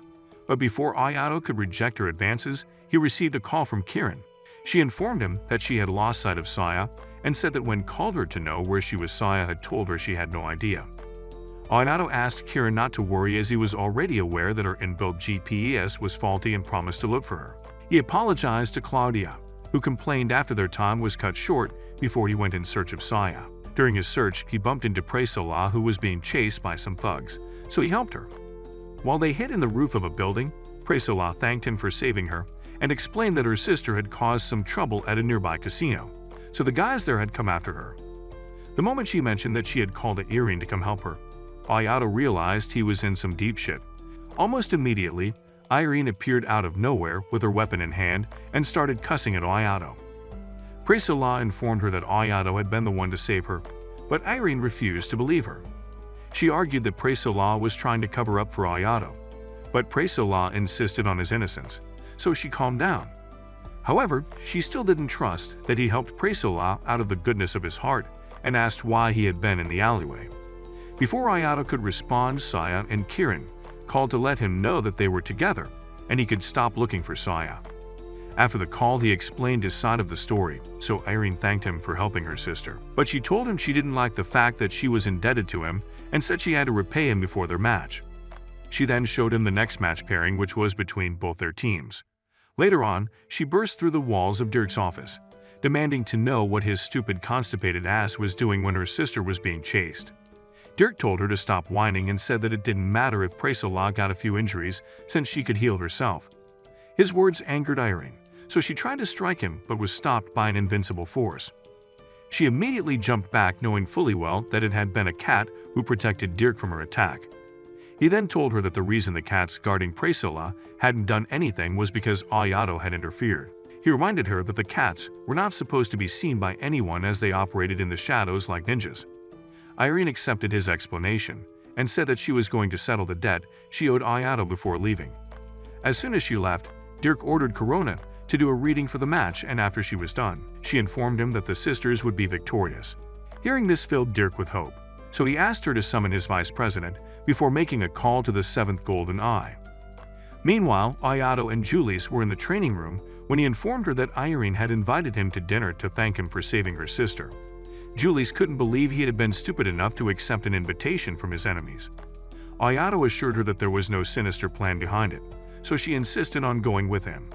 A: but before Ayato could reject her advances, he received a call from Kieran. She informed him that she had lost sight of Saya and said that when called her to know where she was, Saya had told her she had no idea. Ayato asked Kieran not to worry as he was already aware that her inbuilt GPS was faulty and promised to look for her. He apologized to Claudia, who complained after their time was cut short before he went in search of Saya. During his search, he bumped into Presola, who was being chased by some thugs, so he helped her. While they hid in the roof of a building, Presola thanked him for saving her and explained that her sister had caused some trouble at a nearby casino, so the guys there had come after her. The moment she mentioned that she had called to Irene to come help her, Ayato realized he was in some deep shit. Almost immediately, Irene appeared out of nowhere with her weapon in hand and started cussing at Ayato. Presola informed her that Ayato had been the one to save her, but Irene refused to believe her. She argued that Presola was trying to cover up for Ayato, but Presola insisted on his innocence, so she calmed down. However, she still didn't trust that he helped Presola out of the goodness of his heart and asked why he had been in the alleyway. Before Ayato could respond, Saya and Kieran called to let him know that they were together and he could stop looking for Saya. After the call, he explained his side of the story, so Irene thanked him for helping her sister. But she told him she didn't like the fact that she was indebted to him and said she had to repay him before their match. She then showed him the next match pairing, which was between both their teams. Later on, she burst through the walls of Dirk's office, demanding to know what his stupid constipated ass was doing when her sister was being chased. Dirk told her to stop whining and said that it didn't matter if Presola got a few injuries since she could heal herself. His words angered Irene, so she tried to strike him but was stopped by an invincible force. She immediately jumped back, knowing fully well that it had been a cat who protected Dirk from her attack. He then told her that the reason the cats guarding Presola hadn't done anything was because Ayato had interfered. He reminded her that the cats were not supposed to be seen by anyone as they operated in the shadows like ninjas. Irene accepted his explanation and said that she was going to settle the debt she owed Ayato before leaving. As soon as she left, Dirk ordered Corona to do a reading for the match, and after she was done, she informed him that the sisters would be victorious. Hearing this filled Dirk with hope, so he asked her to summon his vice president before making a call to the seventh golden eye. Meanwhile, Ayato and Julius were in the training room when he informed her that Irene had invited him to dinner to thank him for saving her sister. Julius couldn't believe he had been stupid enough to accept an invitation from his enemies. Ayato assured her that there was no sinister plan behind it, so she insisted on going with him.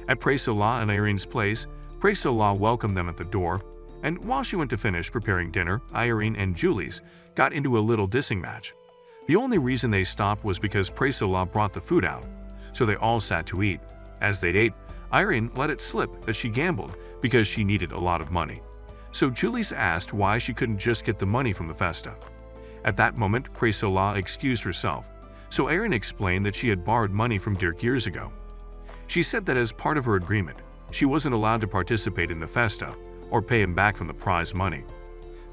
A: At Presola and Irene's place, Presola welcomed them at the door, and while she went to finish preparing dinner, Irene and Julius got into a little dissing match. The only reason they stopped was because Presola brought the food out, so they all sat to eat. As they ate, Irene let it slip that she gambled because she needed a lot of money. So Julius asked why she couldn't just get the money from the festa. At that moment, Presola excused herself, so Irene explained that she had borrowed money from Dirk years ago. She said that as part of her agreement, she wasn't allowed to participate in the festa or pay him back from the prize money.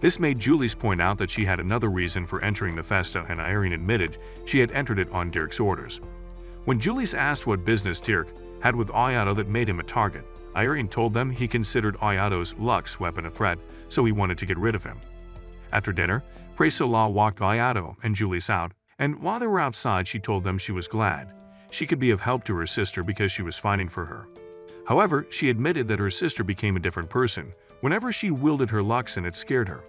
A: This made Julius point out that she had another reason for entering the festa, and Irene admitted she had entered it on Dirk's orders. When Julius asked what business Dirk had with Ayato that made him a target, Irene told them he considered Ayato's Lux weapon a threat, so he wanted to get rid of him. After dinner, Presola walked Ayato and Julius out, and while they were outside she told them she was glad she could be of help to her sister because she was fighting for her. However, she admitted that her sister became a different person whenever she wielded her Lux, and it scared her.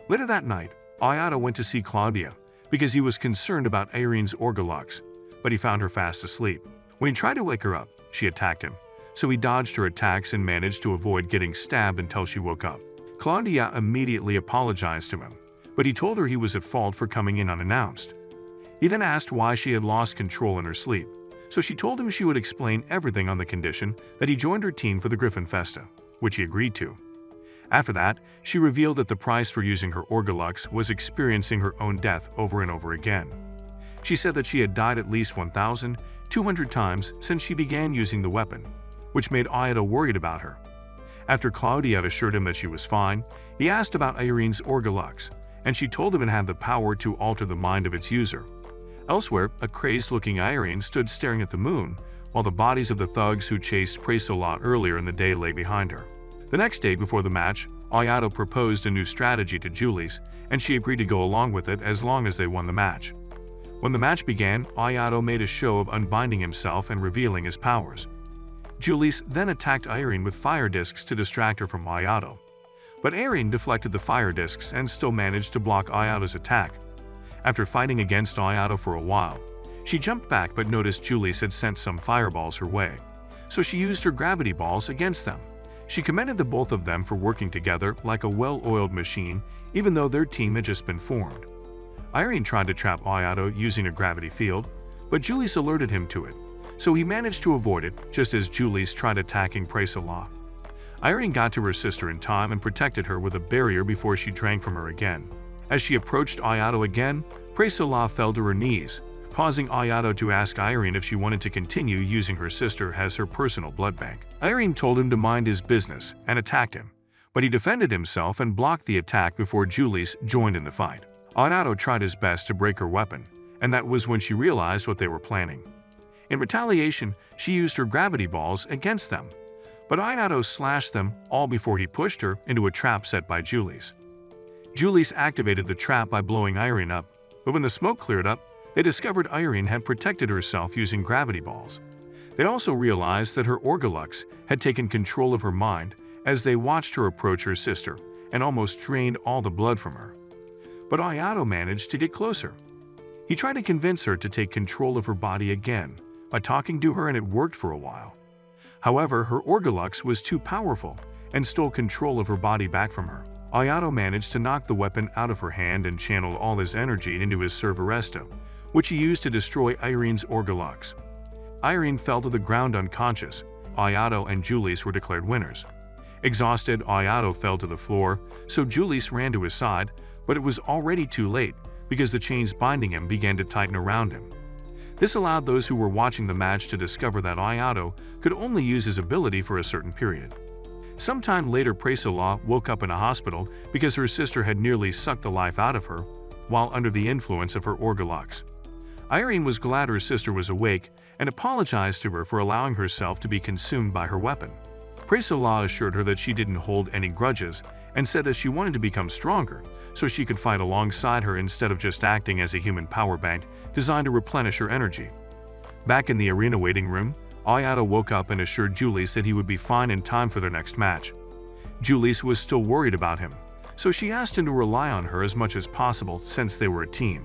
A: Later that night, Ayato went to see Claudia because he was concerned about Irene's Orga Lux, but he found her fast asleep. When he tried to wake her up, she attacked him, so he dodged her attacks and managed to avoid getting stabbed until she woke up. Claudia immediately apologized to him, but he told her he was at fault for coming in unannounced. He then asked why she had lost control in her sleep, so she told him she would explain everything on the condition that he joined her team for the Griffin Festa, which he agreed to. After that, she revealed that the price for using her Orga Lux was experiencing her own death over and over again. She said that she had died at least 1,200 times since she began using the weapon, which made Ayato worried about her. After Claudia had assured him that she was fine, he asked about Irene's Orga Lux, and she told him it had the power to alter the mind of its user. Elsewhere, a crazed-looking Irene stood staring at the moon, while the bodies of the thugs who chased Presola earlier in the day lay behind her. The next day before the match, Ayato proposed a new strategy to Julius, and she agreed to go along with it as long as they won the match. When the match began, Ayato made a show of unbinding himself and revealing his powers. Julius then attacked Irene with fire discs to distract her from Ayato. But Irene deflected the fire discs and still managed to block Ayato's attack. After fighting against Ayato for a while, she jumped back but noticed Julius had sent some fireballs her way, so she used her gravity balls against them. She commended the both of them for working together like a well-oiled machine, even though their team had just been formed. Irene tried to trap Ayato using a gravity field, but Julius alerted him to it, so he managed to avoid it just as Julius tried attacking Presola. Irene got to her sister in time and protected her with a barrier before she drank from her again. As she approached Ayato again, Presola fell to her knees, causing Ayato to ask Irene if she wanted to continue using her sister as her personal blood bank. Irene told him to mind his business and attacked him, but he defended himself and blocked the attack before Julius joined in the fight. Ayato tried his best to break her weapon, and that was when she realized what they were planning. In retaliation, she used her gravity balls against them, but Ayato slashed them all before he pushed her into a trap set by Julius. Julius activated the trap by blowing Irene up, but when the smoke cleared up, they discovered Irene had protected herself using gravity balls. They also realized that her Orga Lux had taken control of her mind as they watched her approach her sister and almost drained all the blood from her. But Ayato managed to get closer. He tried to convince her to take control of her body again by talking to her, and it worked for a while. However, her Orga Lux was too powerful and stole control of her body back from her. Ayato managed to knock the weapon out of her hand and channeled all his energy into his Servaresto, which he used to destroy Irene's Orga Lux. Irene fell to the ground unconscious. Ayato and Julius were declared winners. Exhausted, Ayato fell to the floor, so Julius ran to his side, but it was already too late because the chains binding him began to tighten around him. This allowed those who were watching the match to discover that Ayato could only use his ability for a certain period. Sometime later, Presola woke up in a hospital because her sister had nearly sucked the life out of her while under the influence of her Orga Lux. Irene was glad her sister was awake and apologized to her for allowing herself to be consumed by her weapon. Presola assured her that she didn't hold any grudges and said that she wanted to become stronger so she could fight alongside her instead of just acting as a human power bank designed to replenish her energy. Back in the arena waiting room, Ayato woke up and assured Julius that he would be fine in time for their next match. Julius was still worried about him, so she asked him to rely on her as much as possible since they were a team.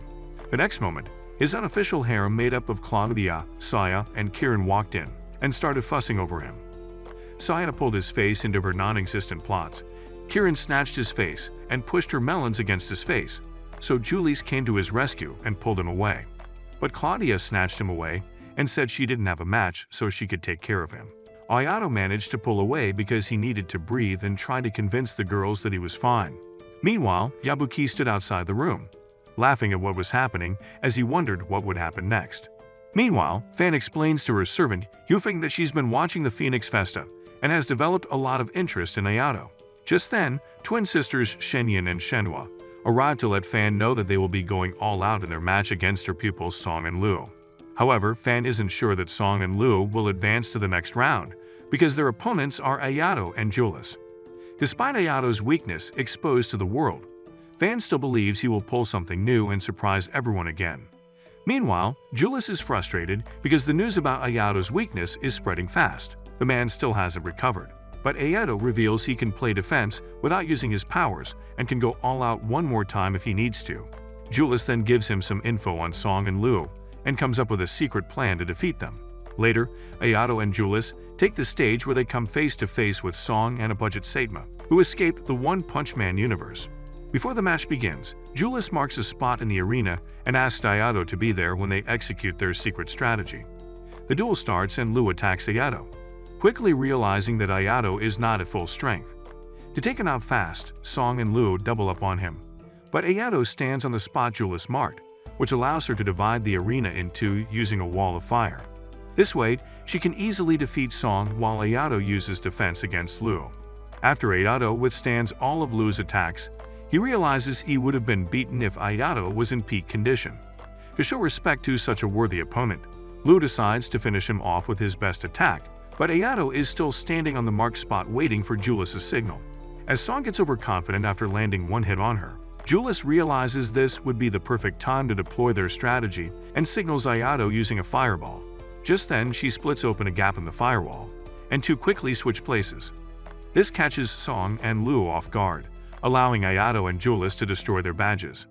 A: The next moment, his unofficial harem made up of Claudia, Saya, and Kieran walked in and started fussing over him. Saya pulled his face into her non-existent plots. Kieran snatched his face and pushed her melons against his face, so Julius came to his rescue and pulled him away. But Claudia snatched him away and said she didn't have a match so she could take care of him. Ayato managed to pull away because he needed to breathe and tried to convince the girls that he was fine. Meanwhile, Yabuki stood outside the room, laughing at what was happening as he wondered what would happen next. Meanwhile, Fan explains to her servant, Yufeng, that she's been watching the Phoenix Festa and has developed a lot of interest in Ayato. Just then, twin sisters Shenyan and Shenhua arrived to let Fan know that they will be going all out in their match against her pupils Song and Luo. However, Fan isn't sure that Song and Luo will advance to the next round because their opponents are Ayato and Julius. Despite Ayato's weakness exposed to the world, Fan still believes he will pull something new and surprise everyone again. Meanwhile, Julius is frustrated because the news about Ayato's weakness is spreading fast. The man still hasn't recovered, but Ayato reveals he can play defense without using his powers and can go all out one more time if he needs to. Julius then gives him some info on Song and Luo and comes up with a secret plan to defeat them. Later, Ayato and Julius take the stage where they come face to face with Song and a budget Saitama, who escaped the One Punch Man universe. Before the match begins, Julius marks a spot in the arena and asks Ayato to be there when they execute their secret strategy. The duel starts and Luo attacks Ayato, quickly realizing that Ayato is not at full strength. To take him out fast, Song and Luo double up on him, but Ayato stands on the spot Julius marked, which allows her to divide the arena in two using a wall of fire. This way, she can easily defeat Song while Ayato uses defense against Luo. After Ayato withstands all of Luo's attacks, he realizes he would have been beaten if Ayato was in peak condition. To show respect to such a worthy opponent, Luo decides to finish him off with his best attack, but Ayato is still standing on the marked spot waiting for Julius' signal. As Song gets overconfident after landing one hit on her, Julius realizes this would be the perfect time to deploy their strategy and signals Ayato using a fireball. Just then, she splits open a gap in the firewall, and two quickly switch places. This catches Song and Luo off guard, allowing Ayato and Julius to destroy their badges.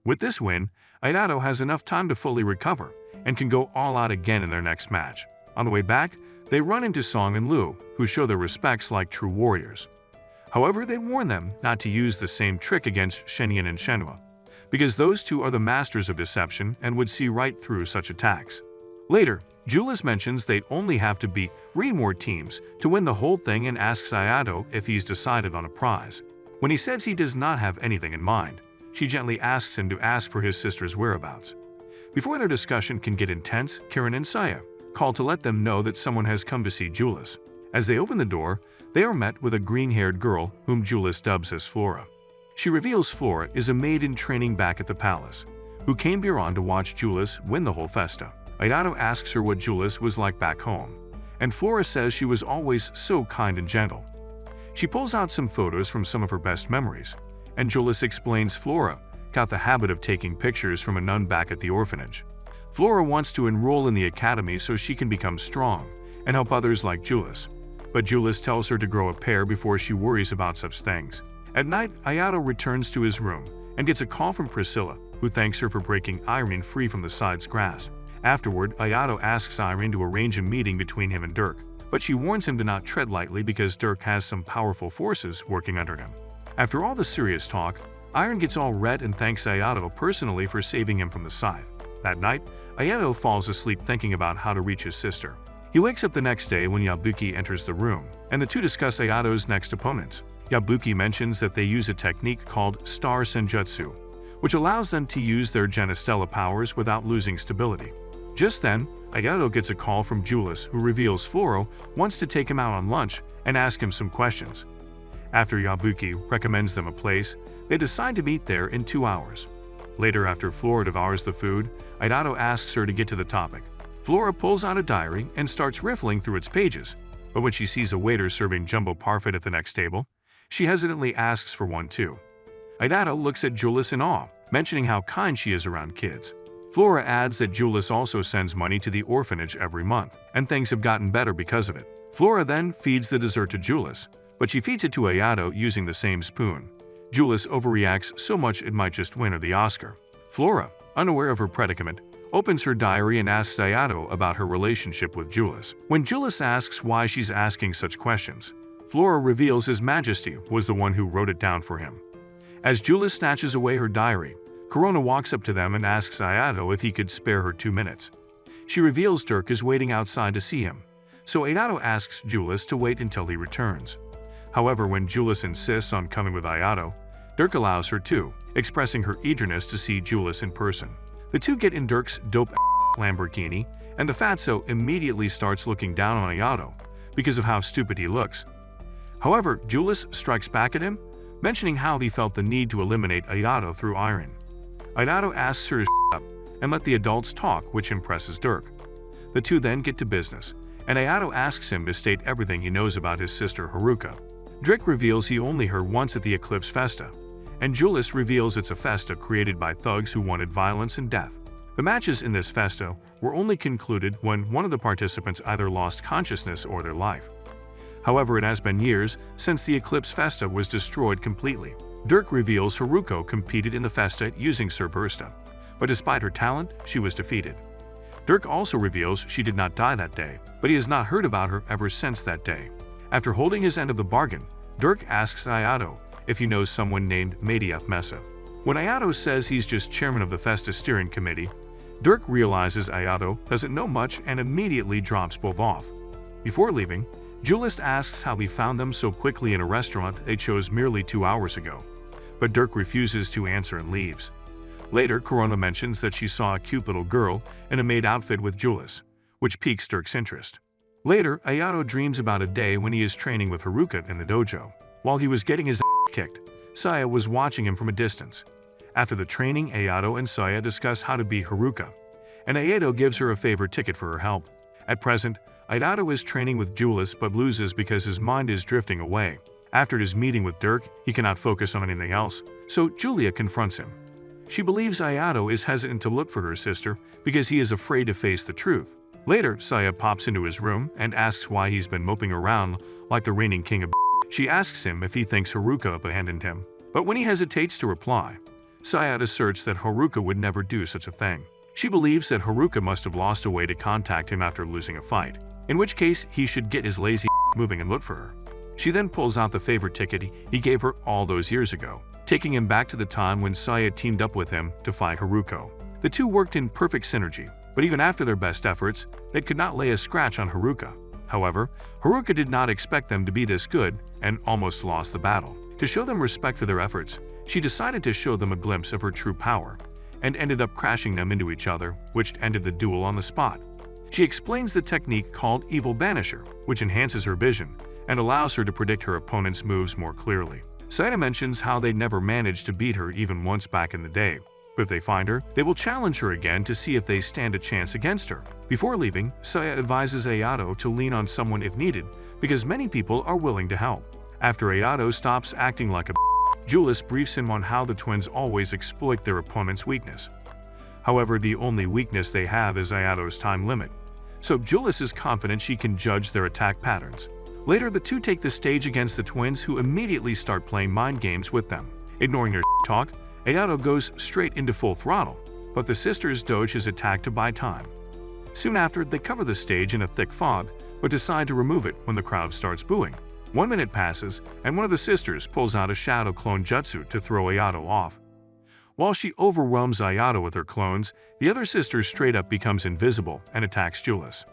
A: With this win, Ayato has enough time to fully recover and can go all out again in their next match. On the way back, they run into Song and Luo, who show their respects like true warriors. However, they warn them not to use the same trick against Shenyan and Shenhua, because those two are the masters of deception and would see right through such attacks. Later, Julius mentions they'd only have to beat 3 more teams to win the whole thing and asks Ayato if he's decided on a prize. When he says he does not have anything in mind, she gently asks him to ask for his sister's whereabouts. Before their discussion can get intense, Kieran and Saya call to let them know that someone has come to see Julius. As they open the door, they are met with a green-haired girl whom Julius dubs as Flora. She reveals Flora is a maid in training back at the palace, who came beyond to watch Julius win the whole festa. Ayato asks her what Julius was like back home, and Flora says she was always so kind and gentle. She pulls out some photos from some of her best memories, and Julius explains Flora got the habit of taking pictures from a nun back at the orphanage. Flora wants to enroll in the academy so she can become strong and help others like Julius, but Julius tells her to grow a pair before she worries about such things. At night, Ayato returns to his room and gets a call from Priscilla, who thanks her for breaking Irene free from the side's grasp. Afterward, Ayato asks Irene to arrange a meeting between him and Dirk, but she warns him to not tread lightly because Dirk has some powerful forces working under him. After all the serious talk, Irene gets all red and thanks Ayato personally for saving him from the scythe. That night, Ayato falls asleep thinking about how to reach his sister. He wakes up the next day when Yabuki enters the room, and the two discuss Ayato's next opponents. Yabuki mentions that they use a technique called Star Senjutsu, which allows them to use their Genestella powers without losing stability. Just then, Ayato gets a call from Julius, who reveals Flora wants to take him out on lunch and ask him some questions. After Yabuki recommends them a place, they decide to meet there in 2 hours. Later, after Flora devours the food, Ayato asks her to get to the topic. Flora pulls out a diary and starts riffling through its pages, but when she sees a waiter serving jumbo parfait at the next table, she hesitantly asks for one too. Ayato looks at Julius in awe, mentioning how kind she is around kids. Flora adds that Julius also sends money to the orphanage every month, and things have gotten better because of it. Flora then feeds the dessert to Julius, but she feeds it to Ayato using the same spoon. Julius overreacts so much it might just win her the Oscar. Flora, unaware of her predicament, opens her diary and asks Ayato about her relationship with Julius. When Julius asks why she's asking such questions, Flora reveals His Majesty was the one who wrote it down for him. As Julius snatches away her diary, Corona walks up to them and asks Ayato if he could spare her 2 minutes. She reveals Dirk is waiting outside to see him, so Ayato asks Julius to wait until he returns. However, when Julius insists on coming with Ayato, Dirk allows her to, expressing her eagerness to see Julius in person. The two get in Dirk's dope Lamborghini, and the fatso immediately starts looking down on Ayato because of how stupid he looks. However, Julius strikes back at him, mentioning how he felt the need to eliminate Ayato through iron. Ayato asks her to shut up and let the adults talk, which impresses Dirk. The two then get to business, and Ayato asks him to state everything he knows about his sister Haruka. Dirk reveals he only heard once at the Eclipse Festa, and Julius reveals it's a festa created by thugs who wanted violence and death. The matches in this festa were only concluded when one of the participants either lost consciousness or their life. However, it has been years since the Eclipse Festa was destroyed completely. Dirk reveals Haruko competed in the festa using Cerbersta, but despite her talent, she was defeated. Dirk also reveals she did not die that day, but he has not heard about her ever since that day. After holding his end of the bargain, Dirk asks Ayato if he knows someone named Madiath Mesa. When Ayato says he's just chairman of the Festa steering committee, Dirk realizes Ayato doesn't know much and immediately drops both off. Before leaving, Julius asks how he found them so quickly in a restaurant they chose merely 2 hours ago, but Dirk refuses to answer and leaves. Later, Corona mentions that she saw a cute little girl in a maid outfit with Julius, which piques Dirk's interest. Later, Ayato dreams about a day when he is training with Haruka in the dojo. While he was getting his kicked, Saya was watching him from a distance. After the training, Ayato and Saya discuss how to beat Haruka, and Ayato gives her a favor ticket for her help. At present, Ayato is training with Julius but loses because his mind is drifting away. After his meeting with Dirk, he cannot focus on anything else, so Julia confronts him. She believes Ayato is hesitant to look for her sister because he is afraid to face the truth. Later, Saya pops into his room and asks why he's been moping around like the reigning king of. She asks him if he thinks Haruka abandoned him, but when he hesitates to reply, Saya asserts that Haruka would never do such a thing. She believes that Haruka must have lost a way to contact him after losing a fight, in which case he should get his lazy moving and look for her. She then pulls out the favorite ticket he gave her all those years ago, taking him back to the time when Saya teamed up with him to fight Haruko. The two worked in perfect synergy, but even after their best efforts, they could not lay a scratch on Haruka. However, Haruka did not expect them to be this good and almost lost the battle. To show them respect for their efforts, she decided to show them a glimpse of her true power, and ended up crashing them into each other, which ended the duel on the spot. She explains the technique called Evil Banisher, which enhances her vision and allows her to predict her opponent's moves more clearly. Saya mentions how they never managed to beat her even once back in the day, but if they find her, they will challenge her again to see if they stand a chance against her. Before leaving, Saya advises Ayato to lean on someone if needed, because many people are willing to help. After Ayato stops acting like a Julius briefs him on how the twins always exploit their opponent's weakness. However, the only weakness they have is Ayato's time limit, so Julius is confident she can judge their attack patterns. Later, the two take the stage against the twins, who immediately start playing mind games with them. Ignoring their talk, Ayato goes straight into full throttle, but the sisters dodge his attack to buy time. Soon after, they cover the stage in a thick fog, but decide to remove it when the crowd starts booing. 1 minute passes, and one of the sisters pulls out a shadow clone jutsu to throw Ayato off. While she overwhelms Ayato with her clones, the other sister straight up becomes invisible and attacks Julius.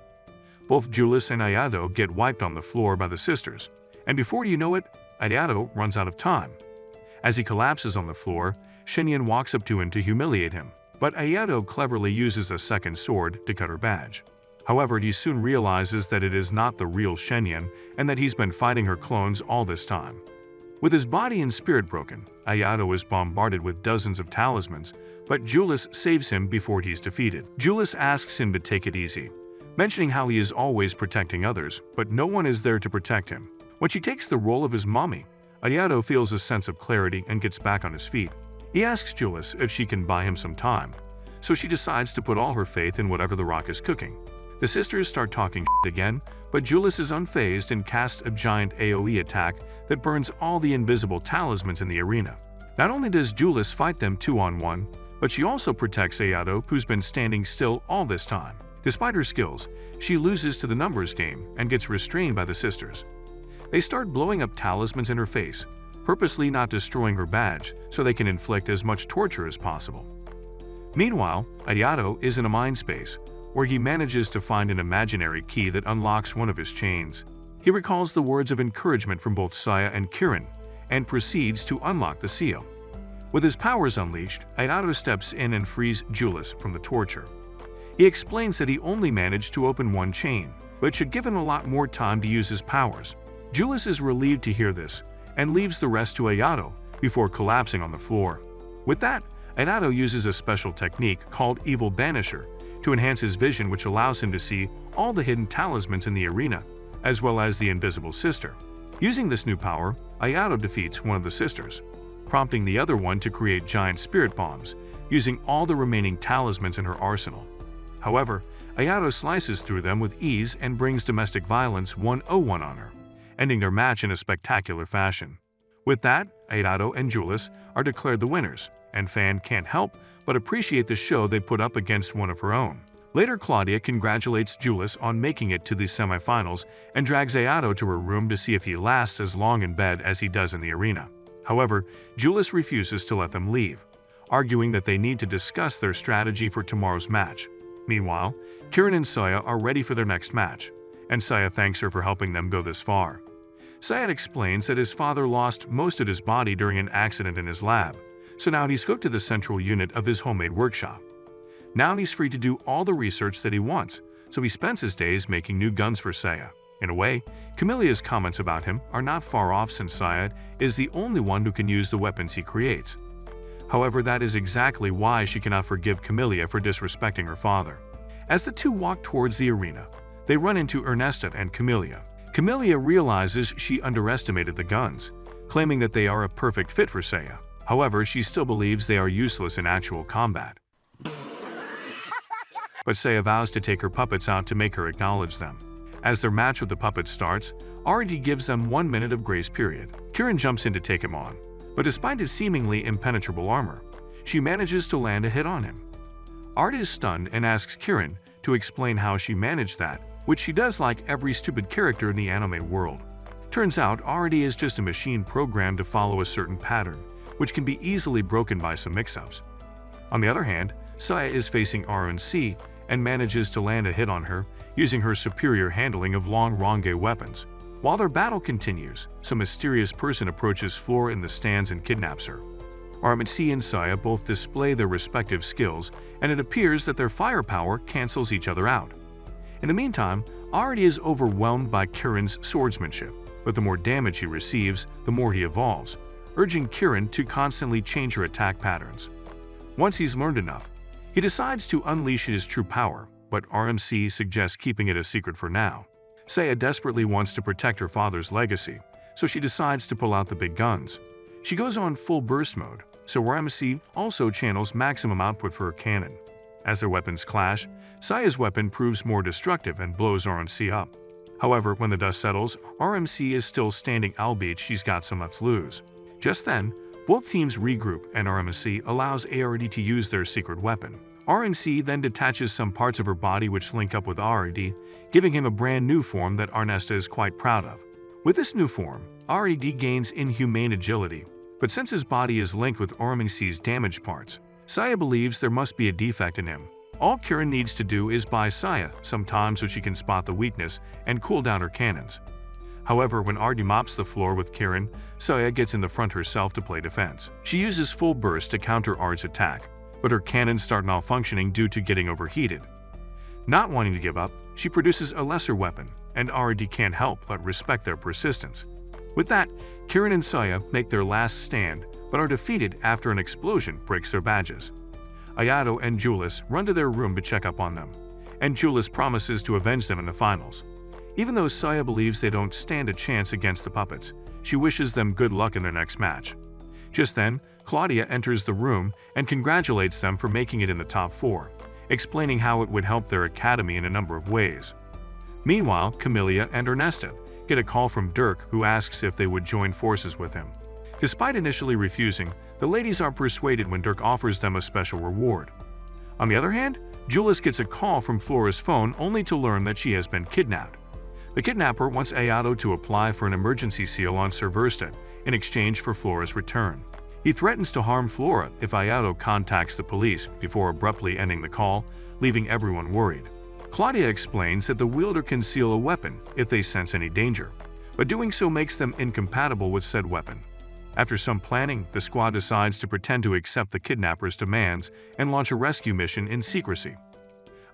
A: Both Julius and Ayato get wiped on the floor by the sisters, and before you know it, Ayato runs out of time. As he collapses on the floor, Shinyan walks up to him to humiliate him, but Ayato cleverly uses a second sword to cut her badge. However, he soon realizes that it is not the real Shinyan and that he's been fighting her clones all this time. With his body and spirit broken, Ayato is bombarded with dozens of talismans, but Julius saves him before he's defeated. Julius asks him to take it easy, mentioning how he is always protecting others, but no one is there to protect him. When she takes the role of his mommy, Ayato feels a sense of clarity and gets back on his feet. He asks Julius if she can buy him some time, so she decides to put all her faith in whatever the rock is cooking. The sisters start talking again, but Julius is unfazed and casts a giant AoE attack that burns all the invisible talismans in the arena. Not only does Julius fight them 2-on-1, but she also protects Ayato, who's been standing still all this time. Despite her skills, she loses to the numbers game and gets restrained by the sisters. They start blowing up talismans in her face, purposely not destroying her badge so they can inflict as much torture as possible. Meanwhile, Ayato is in a mind space, where he manages to find an imaginary key that unlocks one of his chains. He recalls the words of encouragement from both Saya and Kirin, and proceeds to unlock the seal. With his powers unleashed, Ayato steps in and frees Julius from the torture. He explains that he only managed to open one chain, but should give him a lot more time to use his powers. Julius is relieved to hear this, and leaves the rest to Ayato before collapsing on the floor. With that, Ayato uses a special technique called Evil Banisher to enhance his vision, which allows him to see all the hidden talismans in the arena, as well as the invisible sister. Using this new power, Ayato defeats one of the sisters, prompting the other one to create giant spirit bombs, using all the remaining talismans in her arsenal. However, Ayato slices through them with ease and brings domestic violence 101 on her, ending their match in a spectacular fashion. With that, Ayato and Julius are declared the winners, and Fan can't help but appreciate the show they put up against one of her own. Later, Claudia congratulates Julius on making it to the semifinals and drags Ayato to her room to see if he lasts as long in bed as he does in the arena. However, Julius refuses to let them leave, arguing that they need to discuss their strategy for tomorrow's match. Meanwhile, Kirin and Saya are ready for their next match, and Saya thanks her for helping them go this far. Saya explains that his father lost most of his body during an accident in his lab, so now he's hooked to the central unit of his homemade workshop. Now he's free to do all the research that he wants, so he spends his days making new guns for Saya. In a way, Camillia's comments about him are not far off, since Saya is the only one who can use the weapons he creates. However, that is exactly why she cannot forgive Camillia for disrespecting her father. As the two walk towards the arena, they run into Ernesta and Camillia. Camillia realizes she underestimated the guns, claiming that they are a perfect fit for Saya. However, she still believes they are useless in actual combat. But Saya vows to take her puppets out to make her acknowledge them. As their match with the puppets starts, Artie gives them 1 minute of grace period. Kirin jumps in to take him on, but despite his seemingly impenetrable armor, she manages to land a hit on him. Artie is stunned and asks Kirin to explain how she managed that, which she does like every stupid character in the anime world. Turns out Artie is just a machine programmed to follow a certain pattern, which can be easily broken by some mix-ups. On the other hand, Saya is facing RNC and manages to land a hit on her using her superior handling of long range weapons. While their battle continues, some mysterious person approaches Flora in the stands and kidnaps her. RNC and Saya both display their respective skills, and it appears that their firepower cancels each other out. In the meantime, Artie is overwhelmed by Kirin's swordsmanship, but the more damage he receives, the more he evolves, urging Kirin to constantly change her attack patterns. Once he's learned enough, he decides to unleash his true power, but RMC suggests keeping it a secret for now. Saya desperately wants to protect her father's legacy, so she decides to pull out the big guns. She goes on full burst mode, so RMC also channels maximum output for her cannon. As their weapons clash, Saya's weapon proves more destructive and blows RMC up. However, when the dust settles, RMC is still standing, albeit she's got some lets loose. Just then, both teams regroup and RMC allows ARD to use their secret weapon. RMC then detaches some parts of her body which link up with RD, giving him a brand new form that Ernesta is quite proud of. With this new form, RD gains inhumane agility, but since his body is linked with RMC's damaged parts, Saya believes there must be a defect in him. All Kirin needs to do is buy Saya some time so she can spot the weakness and cool down her cannons. However, when RD mops the floor with Kirin, Saya gets in the front herself to play defense. She uses full burst to counter Ard's attack, but her cannons start malfunctioning due to getting overheated. Not wanting to give up, she produces a lesser weapon, and RD can't help but respect their persistence. With that, Kirin and Saya make their last stand, but are defeated after an explosion breaks their badges. Ayato and Julius run to their room to check up on them, and Julius promises to avenge them in the finals. Even though Saya believes they don't stand a chance against the puppets, she wishes them good luck in their next match. Just then, Claudia enters the room and congratulates them for making it in the top 4, explaining how it would help their academy in a number of ways. Meanwhile, Camelia and Ernesta get a call from Dirk, who asks if they would join forces with him. Despite initially refusing, the ladies are persuaded when Dirk offers them a special reward. On the other hand, Julius gets a call from Flora's phone only to learn that she has been kidnapped. The kidnapper wants Ayato to apply for an emergency seal on Swordsman in exchange for Flora's return. He threatens to harm Flora if Ayato contacts the police before abruptly ending the call, leaving everyone worried. Claudia explains that the wielder can seal a weapon if they sense any danger, but doing so makes them incompatible with said weapon. After some planning, the squad decides to pretend to accept the kidnapper's demands and launch a rescue mission in secrecy.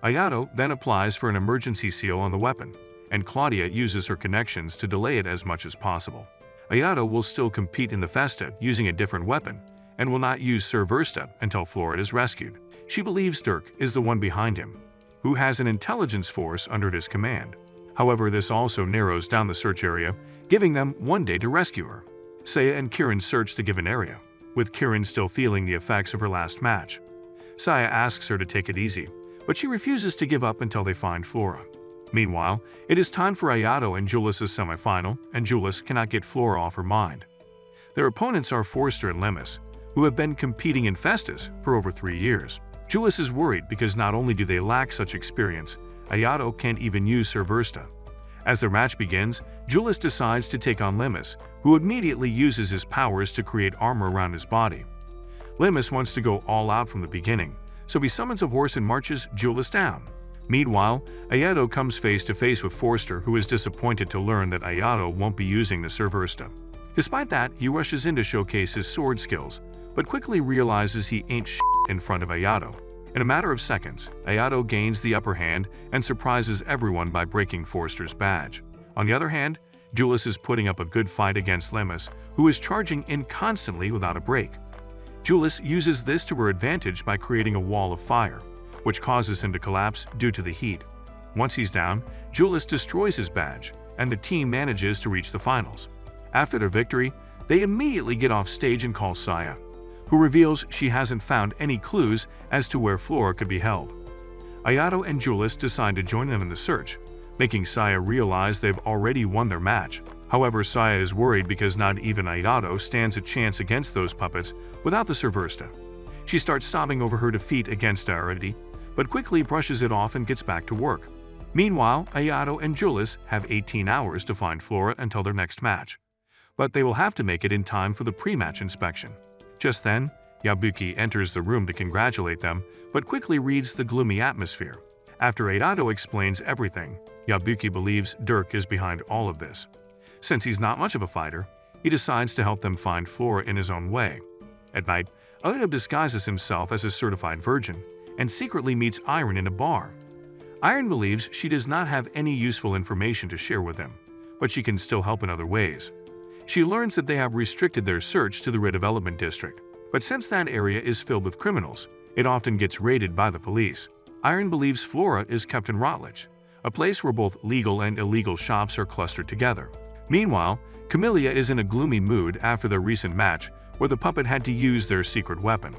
A: Ayato then applies for an emergency seal on the weapon, and Claudia uses her connections to delay it as much as possible. Ayato will still compete in the festa using a different weapon, and will not use Swordsman until Flora is rescued. She believes Dirk is the one behind him, who has an intelligence force under his command. However, this also narrows down the search area, giving them one day to rescue her. Saya and Kieran search the given area, with Kieran still feeling the effects of her last match. Saya asks her to take it easy, but she refuses to give up until they find Flora. Meanwhile, it is time for Ayato and Julius' semifinal, and Julius cannot get Flora off her mind. Their opponents are Forster and Lemus, who have been competing in festas for over 3 years. Julius is worried because not only do they lack such experience, Ayato can't even use Swordsman. As their match begins, Julius decides to take on Lemus, who immediately uses his powers to create armor around his body. Lemus wants to go all out from the beginning, so he summons a horse and marches Julius down. Meanwhile, Ayato comes face to face with Forster, who is disappointed to learn that Ayato won't be using the Swordsman. Despite that, he rushes in to showcase his sword skills, but quickly realizes he ain't shit in front of Ayato. In a matter of seconds, Ayato gains the upper hand and surprises everyone by breaking Forster's badge. On the other hand, Julius is putting up a good fight against Lemus, who is charging in constantly without a break. Julius uses this to her advantage by creating a wall of fire, which causes him to collapse due to the heat. Once he's down, Julius destroys his badge, and the team manages to reach the finals. After their victory, they immediately get off stage and call Saya, who reveals she hasn't found any clues as to where Flora could be held. Ayato and Julius decide to join them in the search, making Saya realize they've already won their match. However, Saya is worried because not even Ayato stands a chance against those puppets without the Swordsman. She starts sobbing over her defeat against Arity, but quickly brushes it off and gets back to work. Meanwhile, Ayato and Julius have 18 hours to find Flora until their next match, but they will have to make it in time for the pre-match inspection. Just then, Yabuki enters the room to congratulate them, but quickly reads the gloomy atmosphere. After Ayato explains everything, Yabuki believes Dirk is behind all of this. Since he's not much of a fighter, he decides to help them find Flora in his own way. At night, Ayato disguises himself as a certified virgin and secretly meets Iron in a bar. Iron believes she does not have any useful information to share with him, but she can still help in other ways. She learns that they have restricted their search to the redevelopment district, but since that area is filled with criminals, it often gets raided by the police. Iron believes Flora is kept in Rotlich, a place where both legal and illegal shops are clustered together. Meanwhile, Camelia is in a gloomy mood after their recent match where the puppet had to use their secret weapon.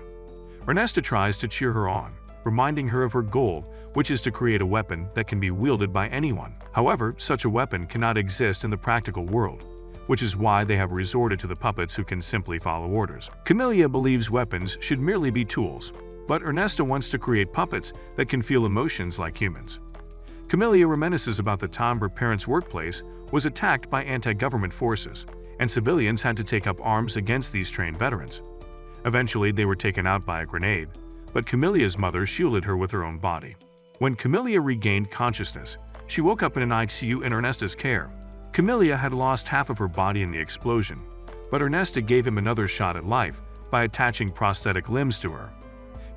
A: Ernesta tries to cheer her on, reminding her of her goal, which is to create a weapon that can be wielded by anyone. However, such a weapon cannot exist in the practical world, which is why they have resorted to the puppets who can simply follow orders. Camelia believes weapons should merely be tools, but Ernesta wants to create puppets that can feel emotions like humans. Camelia reminisces about the time her parents' workplace was attacked by anti-government forces, and civilians had to take up arms against these trained veterans. Eventually, they were taken out by a grenade, but Camelia's mother shielded her with her own body. When Camelia regained consciousness, she woke up in an ICU in Ernesta's care. Camelia had lost half of her body in the explosion, but Ernesta gave him another shot at life by attaching prosthetic limbs to her.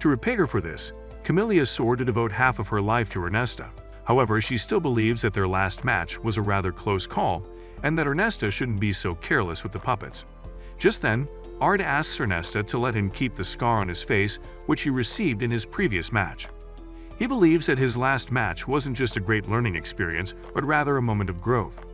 A: To repay her for this, Camelia swore to devote half of her life to Ernesta. However, she still believes that their last match was a rather close call and that Ernesta shouldn't be so careless with the puppets. Just then, Ard asks Ernesta to let him keep the scar on his face which he received in his previous match. He believes that his last match wasn't just a great learning experience, but rather a moment of growth.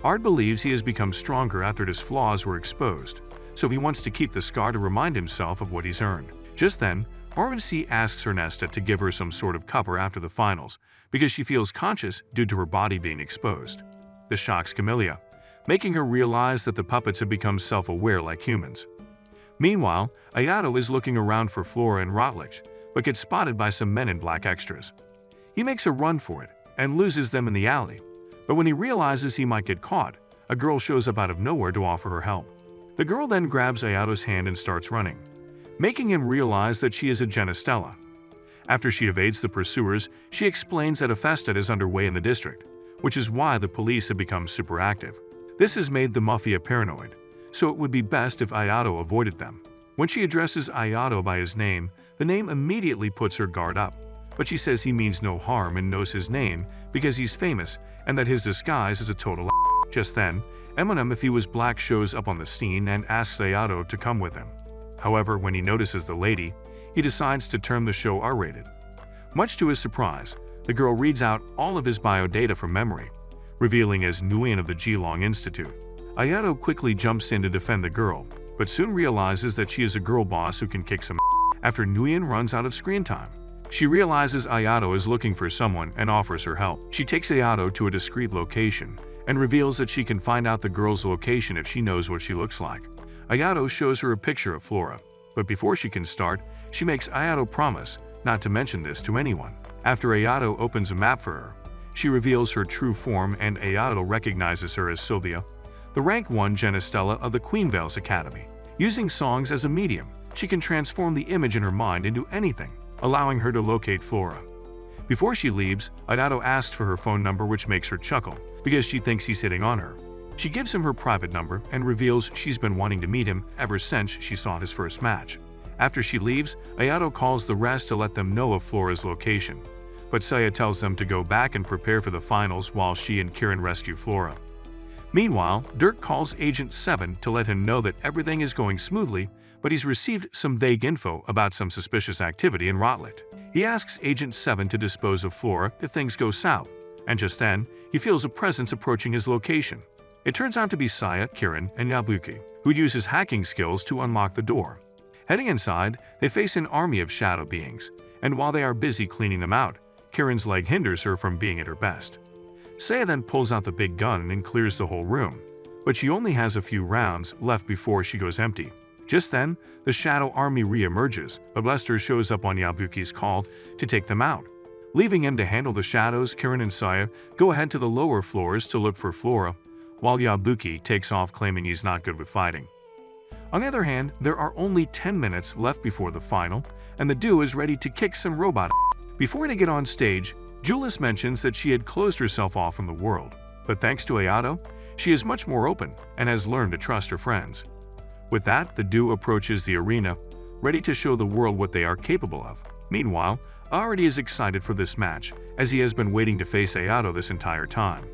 A: Ard believes he has become stronger after his flaws were exposed, so he wants to keep the scar to remind himself of what he's earned. Just then, RNC asks Ernesta to give her some sort of cover after the finals because she feels conscious due to her body being exposed. This shocks Camellia, making her realize that the puppets have become self-aware like humans. Meanwhile, Ayato is looking around for Flora and Rotlich, but gets spotted by some men in black extras. He makes a run for it and loses them in the alley, but when he realizes he might get caught, a girl shows up out of nowhere to offer her help. The girl then grabs Ayato's hand and starts running, making him realize that she is a Genestella. After she evades the pursuers, she explains that a festa is underway in the district, which is why the police have become super active. This has made the Mafia paranoid, so it would be best if Ayato avoided them. When she addresses Ayato by his name, the name immediately puts her guard up, but she says he means no harm and knows his name because he's famous and that his disguise is a total Just then, Eminem, if he was black, shows up on the scene and asks Ayato to come with him. However, when he notices the lady, he decides to turn the show R-rated. Much to his surprise, the girl reads out all of his biodata from memory, revealing as Nguyen of the Geelong Institute. Ayato quickly jumps in to defend the girl, but soon realizes that she is a girl boss who can kick some after Nguyen runs out of screen time. She realizes Ayato is looking for someone and offers her help. She takes Ayato to a discreet location and reveals that she can find out the girl's location if she knows what she looks like. Ayato shows her a picture of Flora, but before she can start, she makes Ayato promise not to mention this to anyone. After Ayato opens a map for her, she reveals her true form and Ayato recognizes her as Sylvia, the rank 1 Genestella of the Queen Vales Academy. Using songs as a medium, she can transform the image in her mind into anything, allowing her to locate Flora. Before she leaves, Ayato asks for her phone number, which makes her chuckle because she thinks he's hitting on her. She gives him her private number and reveals she's been wanting to meet him ever since she saw his first match. After she leaves, Ayato calls the rest to let them know of Flora's location, but Saya tells them to go back and prepare for the finals while she and Kieran rescue Flora. Meanwhile, Dirk calls Agent 7 to let him know that everything is going smoothly, but he's received some vague info about some suspicious activity in Rotlich. He asks Agent 7 to dispose of Flora if things go south, and just then, he feels a presence approaching his location. It turns out to be Saya, Kieran, and Yabuki, who use his hacking skills to unlock the door. Heading inside, they face an army of shadow beings, and while they are busy cleaning them out, Kieran's leg hinders her from being at her best. Saya then pulls out the big gun and clears the whole room, but she only has a few rounds left before she goes empty. Just then, the shadow army re-emerges, but Lester shows up on Yabuki's call to take them out. Leaving him to handle the shadows, Kieran and Saya go ahead to the lower floors to look for Flora, while Yabuki takes off claiming he's not good with fighting. On the other hand, there are only 10 minutes left before the final, and the duo is ready to kick some robot. Before they get on stage, Julius mentions that she had closed herself off from the world, but thanks to Ayato, she is much more open and has learned to trust her friends. With that, the duo approaches the arena, ready to show the world what they are capable of. Meanwhile, Artie is excited for this match, as he has been waiting to face Ayato this entire time.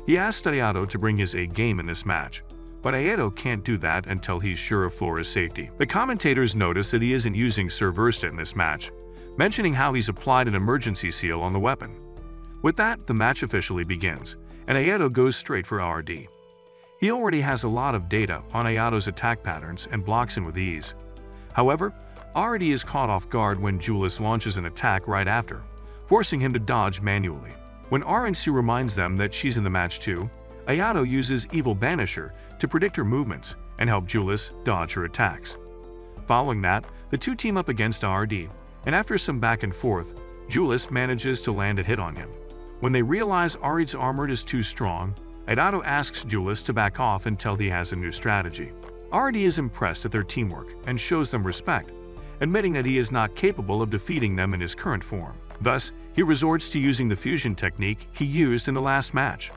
A: He asks Ayato to bring his A game in this match, but Ayato can't do that until he's sure of Flora's safety. The commentators notice that he isn't using Sir Versta in this match, mentioning how he's applied an emergency seal on the weapon. With that, the match officially begins, and Ayato goes straight for RD. He already has a lot of data on Ayato's attack patterns and blocks him with ease. However, RD is caught off guard when Julius launches an attack right after, forcing him to dodge manually. When RNC reminds them that she's in the match too, Ayato uses Evil Banisher to predict her movements and help Julius dodge her attacks. Following that, the two team up against RD, and after some back and forth, Julius manages to land a hit on him. When they realize Ari's armor is too strong, Ayato asks Julius to back off until he has a new strategy. RD is impressed at their teamwork and shows them respect, admitting that he is not capable of defeating them in his current form. Thus, he resorts to using the fusion technique he used in the last match.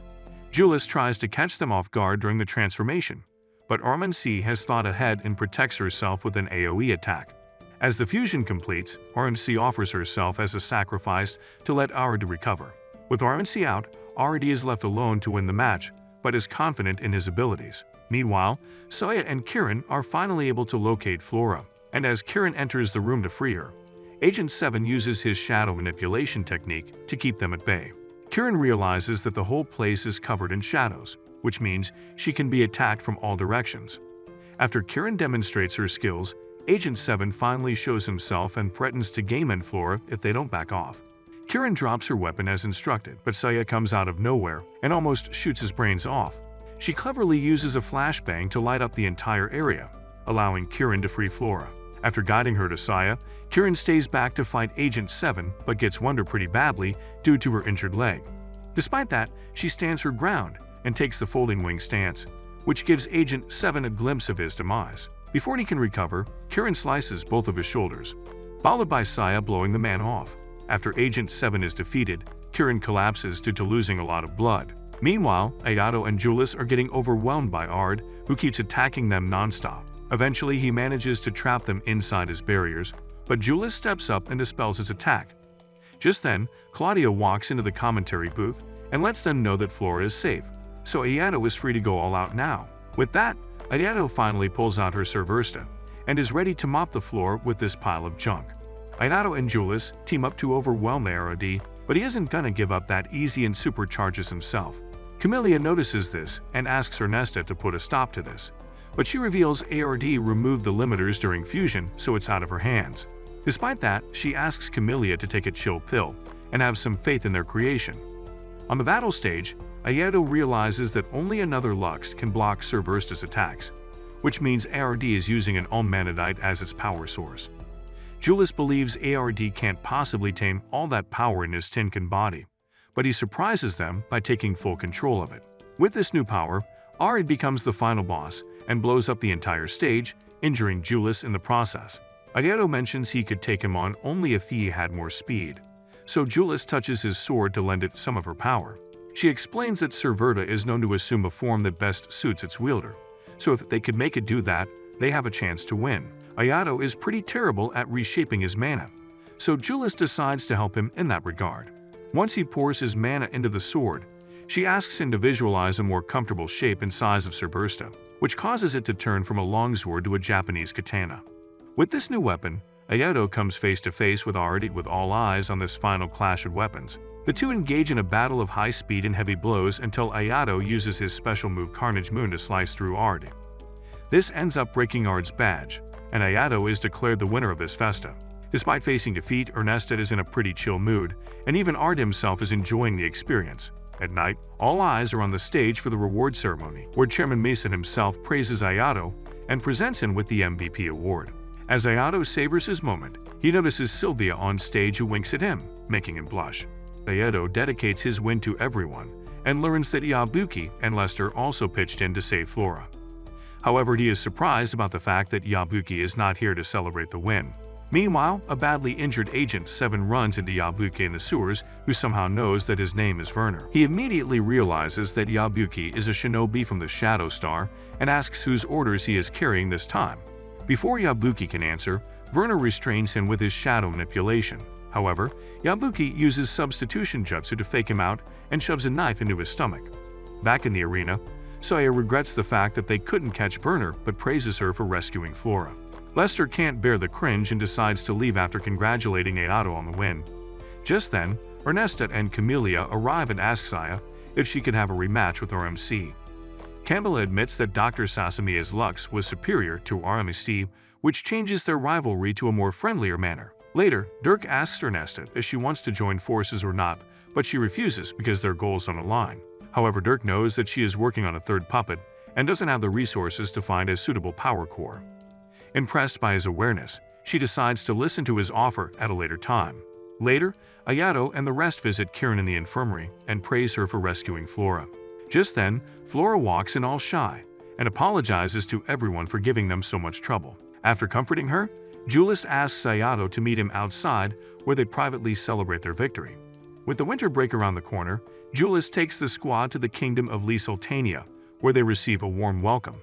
A: Julius tries to catch them off guard during the transformation, but RNC has thought ahead and protects herself with an AoE attack. As the fusion completes, RNC offers herself as a sacrifice to let Aridi recover. With RNC out, Aridi is left alone to win the match, but is confident in his abilities. Meanwhile, Saya and Kieran are finally able to locate Flora, and as Kieran enters the room to free her, Agent 7 uses his shadow manipulation technique to keep them at bay. Kieran realizes that the whole place is covered in shadows, which means she can be attacked from all directions. After Kieran demonstrates her skills, Agent 7 finally shows himself and threatens to game end Flora if they don't back off. Kieran drops her weapon as instructed, but Saya comes out of nowhere and almost shoots his brains off. She cleverly uses a flashbang to light up the entire area, allowing Kieran to free Flora. After guiding her to Saya, Kieran stays back to fight Agent 7 but gets wounded pretty badly due to her injured leg. Despite that, she stands her ground and takes the folding wing stance, which gives Agent 7 a glimpse of his demise. Before he can recover, Kieran slices both of his shoulders, followed by Saya blowing the man off. After Agent 7 is defeated, Kieran collapses due to losing a lot of blood. Meanwhile, Ayato and Julius are getting overwhelmed by Ard, who keeps attacking them non-stop. Eventually, he manages to trap them inside his barriers, but Julius steps up and dispels his attack. Just then, Claudia walks into the commentary booth and lets them know that Flora is safe, so Ayato is free to go all out now. With that, Ayato finally pulls out her Serversta and is ready to mop the floor with this pile of junk. Ayato and Julius team up to overwhelm the ARD, but he isn't gonna give up that easy and supercharges himself. Camellia notices this and asks Ernesta to put a stop to this, but she reveals ARD removed the limiters during fusion, so it's out of her hands. Despite that, she asks Camellia to take a chill pill and have some faith in their creation. On the battle stage, Ayato realizes that only another Lux can block Serversta's attacks, which means ARD is using an Ulmanidite as its power source. Julius believes ARD can't possibly tame all that power in his Tinkin body, but he surprises them by taking full control of it. With this new power, Ard becomes the final boss and blows up the entire stage, injuring Julius in the process. Ayato mentions he could take him on only if he had more speed, so Julius touches his sword to lend it some of her power. She explains that Serverta is known to assume a form that best suits its wielder, so if they could make it do that, they have a chance to win. Ayato is pretty terrible at reshaping his mana, so Julius decides to help him in that regard. Once he pours his mana into the sword, she asks him to visualize a more comfortable shape and size of Serversta, which causes it to turn from a longsword to a Japanese katana. With this new weapon, Ayato comes face to face with Ard with all eyes on this final clash of weapons. The two engage in a battle of high speed and heavy blows until Ayato uses his special move Carnage Moon to slice through Ard. This ends up breaking Ard's badge, and Ayato is declared the winner of this festa. Despite facing defeat, Ernesta is in a pretty chill mood, and even Ard himself is enjoying the experience. At night, all eyes are on the stage for the reward ceremony, where Chairman Mason himself praises Ayato and presents him with the MVP award. As Ayato savors his moment, he notices Sylvia on stage who winks at him, making him blush. Ayato dedicates his win to everyone and learns that Yabuki and Lester also pitched in to save Flora. However, he is surprised about the fact that Yabuki is not here to celebrate the win. Meanwhile, a badly injured Agent 7 runs into Yabuki in the sewers, who somehow knows that his name is Werner. He immediately realizes that Yabuki is a shinobi from the Shadow Star and asks whose orders he is carrying this time. Before Yabuki can answer, Werner restrains him with his shadow manipulation. However, Yabuki uses substitution jutsu to fake him out and shoves a knife into his stomach. Back in the arena, Saya regrets the fact that they couldn't catch Werner but praises her for rescuing Flora. Lester can't bear the cringe and decides to leave after congratulating Ayato on the win. Just then, Ernesta and Camellia arrive and ask Saya if she could have a rematch with RMC. Campbell admits that Dr. Sasamiya's Lux was superior to RMC, which changes their rivalry to a more friendlier manner. Later, Dirk asks Ernesta if she wants to join forces or not, but she refuses because their goals don't align. However, Dirk knows that she is working on a third puppet and doesn't have the resources to find a suitable power core. Impressed by his awareness, she decides to listen to his offer at a later time. Later, Ayato and the rest visit Kieran in the infirmary and praise her for rescuing Flora. Just then, Flora walks in all shy and apologizes to everyone for giving them so much trouble. After comforting her, Julius asks Ayato to meet him outside where they privately celebrate their victory. With the winter break around the corner, Julius takes the squad to the kingdom of Lysoltania, where they receive a warm welcome.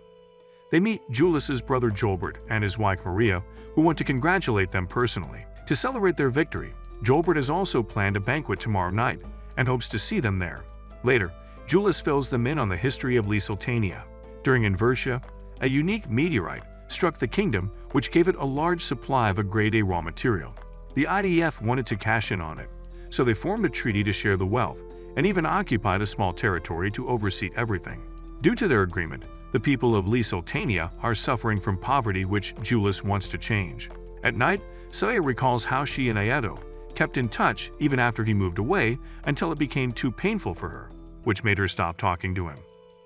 A: They meet Julius's brother Jolbert and his wife Maria, who want to congratulate them personally. To celebrate their victory, Jolbert has also planned a banquet tomorrow night and hopes to see them there. Later, Julius fills them in on the history of Lysoltania. During Inversia, a unique meteorite struck the kingdom, which gave it a large supply of a grade A raw material. The IDF wanted to cash in on it, so they formed a treaty to share the wealth and even occupied a small territory to oversee everything. Due to their agreement, the people of Sultania are suffering from poverty, which Julius wants to change. At night, Saya recalls how she and Ayato kept in touch even after he moved away until it became too painful for her, which made her stop talking to him.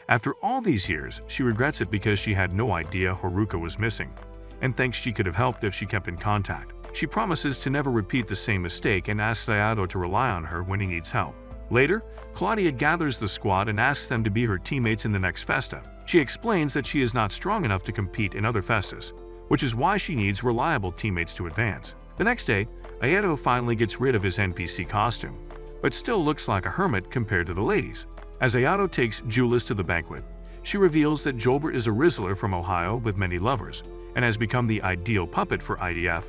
A: After all these years, she regrets it because she had no idea Haruka was missing, and thinks she could have helped if she kept in contact. She promises to never repeat the same mistake and asks Ayato to rely on her when he needs help. Later, Claudia gathers the squad and asks them to be her teammates in the next festa. She explains that she is not strong enough to compete in other festas, which is why she needs reliable teammates to advance. The next day, Ayato finally gets rid of his NPC costume, but still looks like a hermit compared to the ladies. As Ayato takes Julius to the banquet, she reveals that Jolbert is a Rizzler from Ohio with many lovers, and has become the ideal puppet for IDF.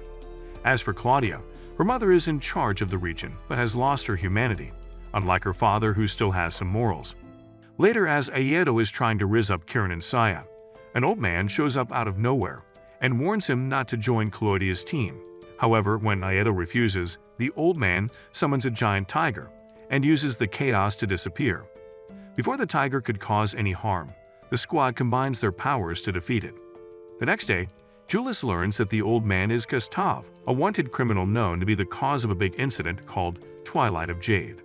A: As for Claudia, her mother is in charge of the region, but has lost her humanity, unlike her father who still has some morals. Later, as Ayato is trying to rizz up Kirin and Saya, an old man shows up out of nowhere and warns him not to join Claudia's team. However, when Ayato refuses, the old man summons a giant tiger and uses the chaos to disappear. Before the tiger could cause any harm, the squad combines their powers to defeat it. The next day, Julius learns that the old man is Gustav, a wanted criminal known to be the cause of a big incident called Twilight of Jade.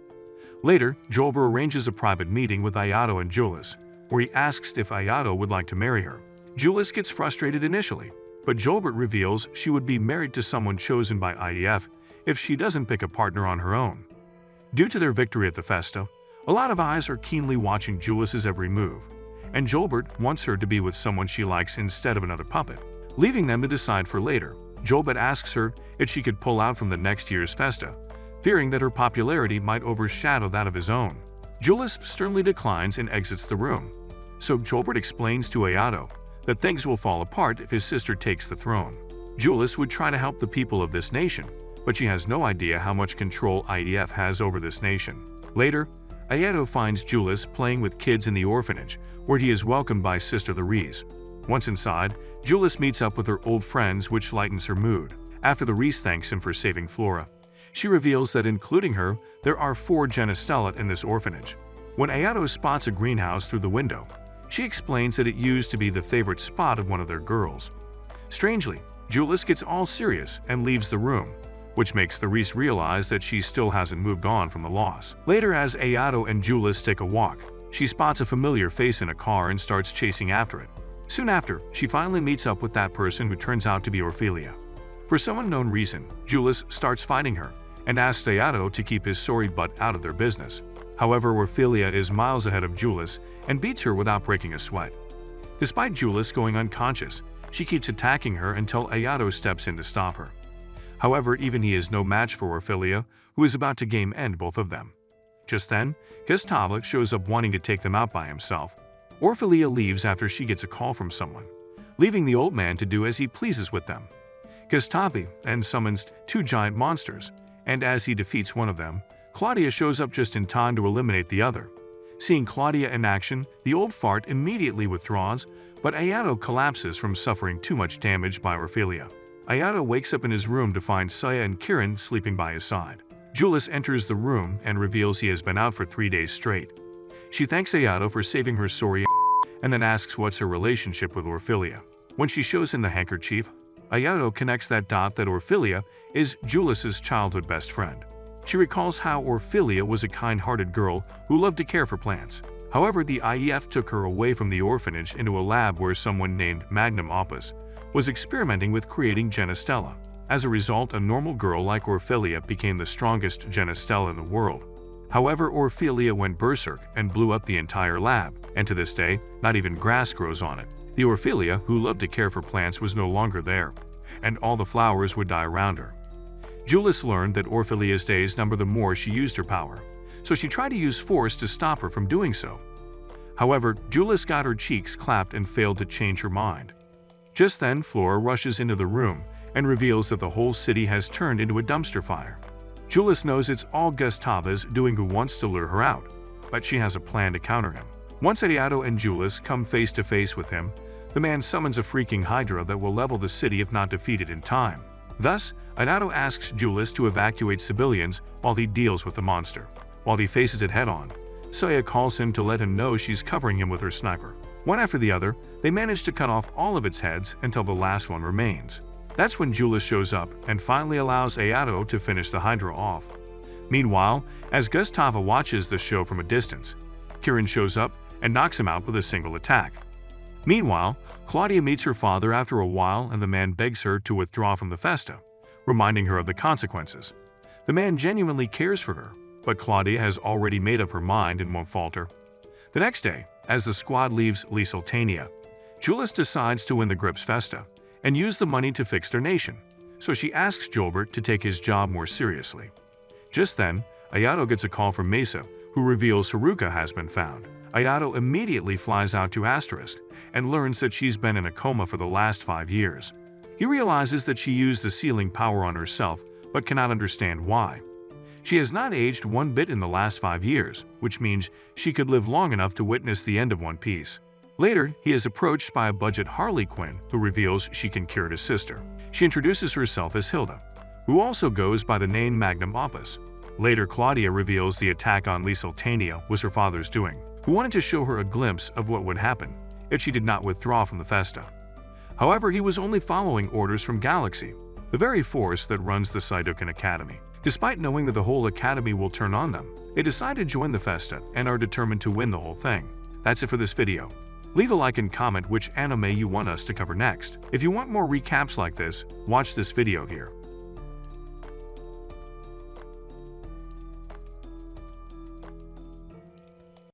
A: Later, Jolbert arranges a private meeting with Ayato and Julius, where he asks if Ayato would like to marry her. Julius gets frustrated initially, but Jolbert reveals she would be married to someone chosen by IDF if she doesn't pick a partner on her own. Due to their victory at the festa, a lot of eyes are keenly watching Julius's every move, and Jolbert wants her to be with someone she likes instead of another puppet. Leaving them to decide for later, Jolbert asks her if she could pull out from the next year's festa, fearing that her popularity might overshadow that of his own. Julius sternly declines and exits the room, so Jolbert explains to Ayato that things will fall apart if his sister takes the throne. Julius would try to help the people of this nation, but she has no idea how much control IDF has over this nation. Later, Ayato finds Julius playing with kids in the orphanage, where he is welcomed by Sister Louise. Once inside, Julius meets up with her old friends, which lightens her mood. After Louise thanks him for saving Flora, she reveals that including her, there are 4 Genestella in this orphanage. When Ayato spots a greenhouse through the window, she explains that it used to be the favorite spot of one of their girls. Strangely, Julius gets all serious and leaves the room, which makes Louise realize that she still hasn't moved on from the loss. Later, as Ayato and Julius take a walk, she spots a familiar face in a car and starts chasing after it. Soon after, she finally meets up with that person who turns out to be Ophelia. For some unknown reason, Julius starts fighting her and asks Ayato to keep his sorry butt out of their business. However, Ophelia is miles ahead of Julius and beats her without breaking a sweat. Despite Julius going unconscious, she keeps attacking her until Ayato steps in to stop her. However, even he is no match for Ophelia, who is about to game end both of them. Just then, Gustav shows up wanting to take them out by himself. Ophelia leaves after she gets a call from someone, leaving the old man to do as he pleases with them. Gustav then summons 2 giant monsters, and as he defeats one of them, Claudia shows up just in time to eliminate the other. Seeing Claudia in action, the old fart immediately withdraws, but Ayato collapses from suffering too much damage by Ophelia. Ayato wakes up in his room to find Saya and Kirin sleeping by his side. Julius enters the room and reveals he has been out for 3 days straight. She thanks Ayato for saving her sorry and then asks what's her relationship with Ophelia. When she shows him the handkerchief, Ayato connects that dot that Ophelia is Julius's childhood best friend. She recalls how Ophelia was a kind-hearted girl who loved to care for plants. However, the IEF took her away from the orphanage into a lab where someone named Magnum Opus was experimenting with creating Genestella. As a result, a normal girl like Ophelia became the strongest Genestella in the world. However, Ophelia went berserk and blew up the entire lab, and to this day, not even grass grows on it. The Ophelia, who loved to care for plants, was no longer there, and all the flowers would die around her. Julius learned that Ophelia's days number the more she used her power, so she tried to use force to stop her from doing so. However, Julius got her cheeks clapped and failed to change her mind. Just then, Flora rushes into the room and reveals that the whole city has turned into a dumpster fire. Julius knows it's all Gustav's doing, who wants to lure her out, but she has a plan to counter him. Once Ayato and Julius come face to face with him, the man summons a freaking Hydra that will level the city if not defeated in time. Thus, Ayato asks Julius to evacuate civilians while he deals with the monster. While he faces it head-on, Soya calls him to let him know she's covering him with her sniper. One after the other, they manage to cut off all of its heads until the last one remains. That's when Julius shows up and finally allows Ayato to finish the Hydra off. Meanwhile, as Gustava watches the show from a distance, Kirin shows up and knocks him out with a single attack. Meanwhile, Claudia meets her father after a while and the man begs her to withdraw from the festa, reminding her of the consequences. The man genuinely cares for her, but Claudia has already made up her mind and won't falter. The next day, as the squad leaves Lisultania, Julius decides to win the Grips Festa and use the money to fix their nation, so she asks Jolbert to take his job more seriously. Just then, Ayato gets a call from Mesa, who reveals Haruka has been found. Ayato immediately flies out to Asterisk and learns that she's been in a coma for the last 5 years. He realizes that she used the sealing power on herself, but cannot understand why. She has not aged one bit in the last 5 years, which means she could live long enough to witness the end of One Piece. Later, he is approached by a budget Harley Quinn who reveals she can cure his sister. She introduces herself as Hilda, who also goes by the name Magnum Opus. Later, Claudia reveals the attack on Lisultania was her father's doing, who wanted to show her a glimpse of what would happen if she did not withdraw from the festa. However, he was only following orders from Galaxy, the very force that runs the Saidokan Academy. Despite knowing that the whole academy will turn on them, they decide to join the festa and are determined to win the whole thing. That's it for this video. Leave a like and comment which anime you want us to cover next. If you want more recaps like this, watch this video here.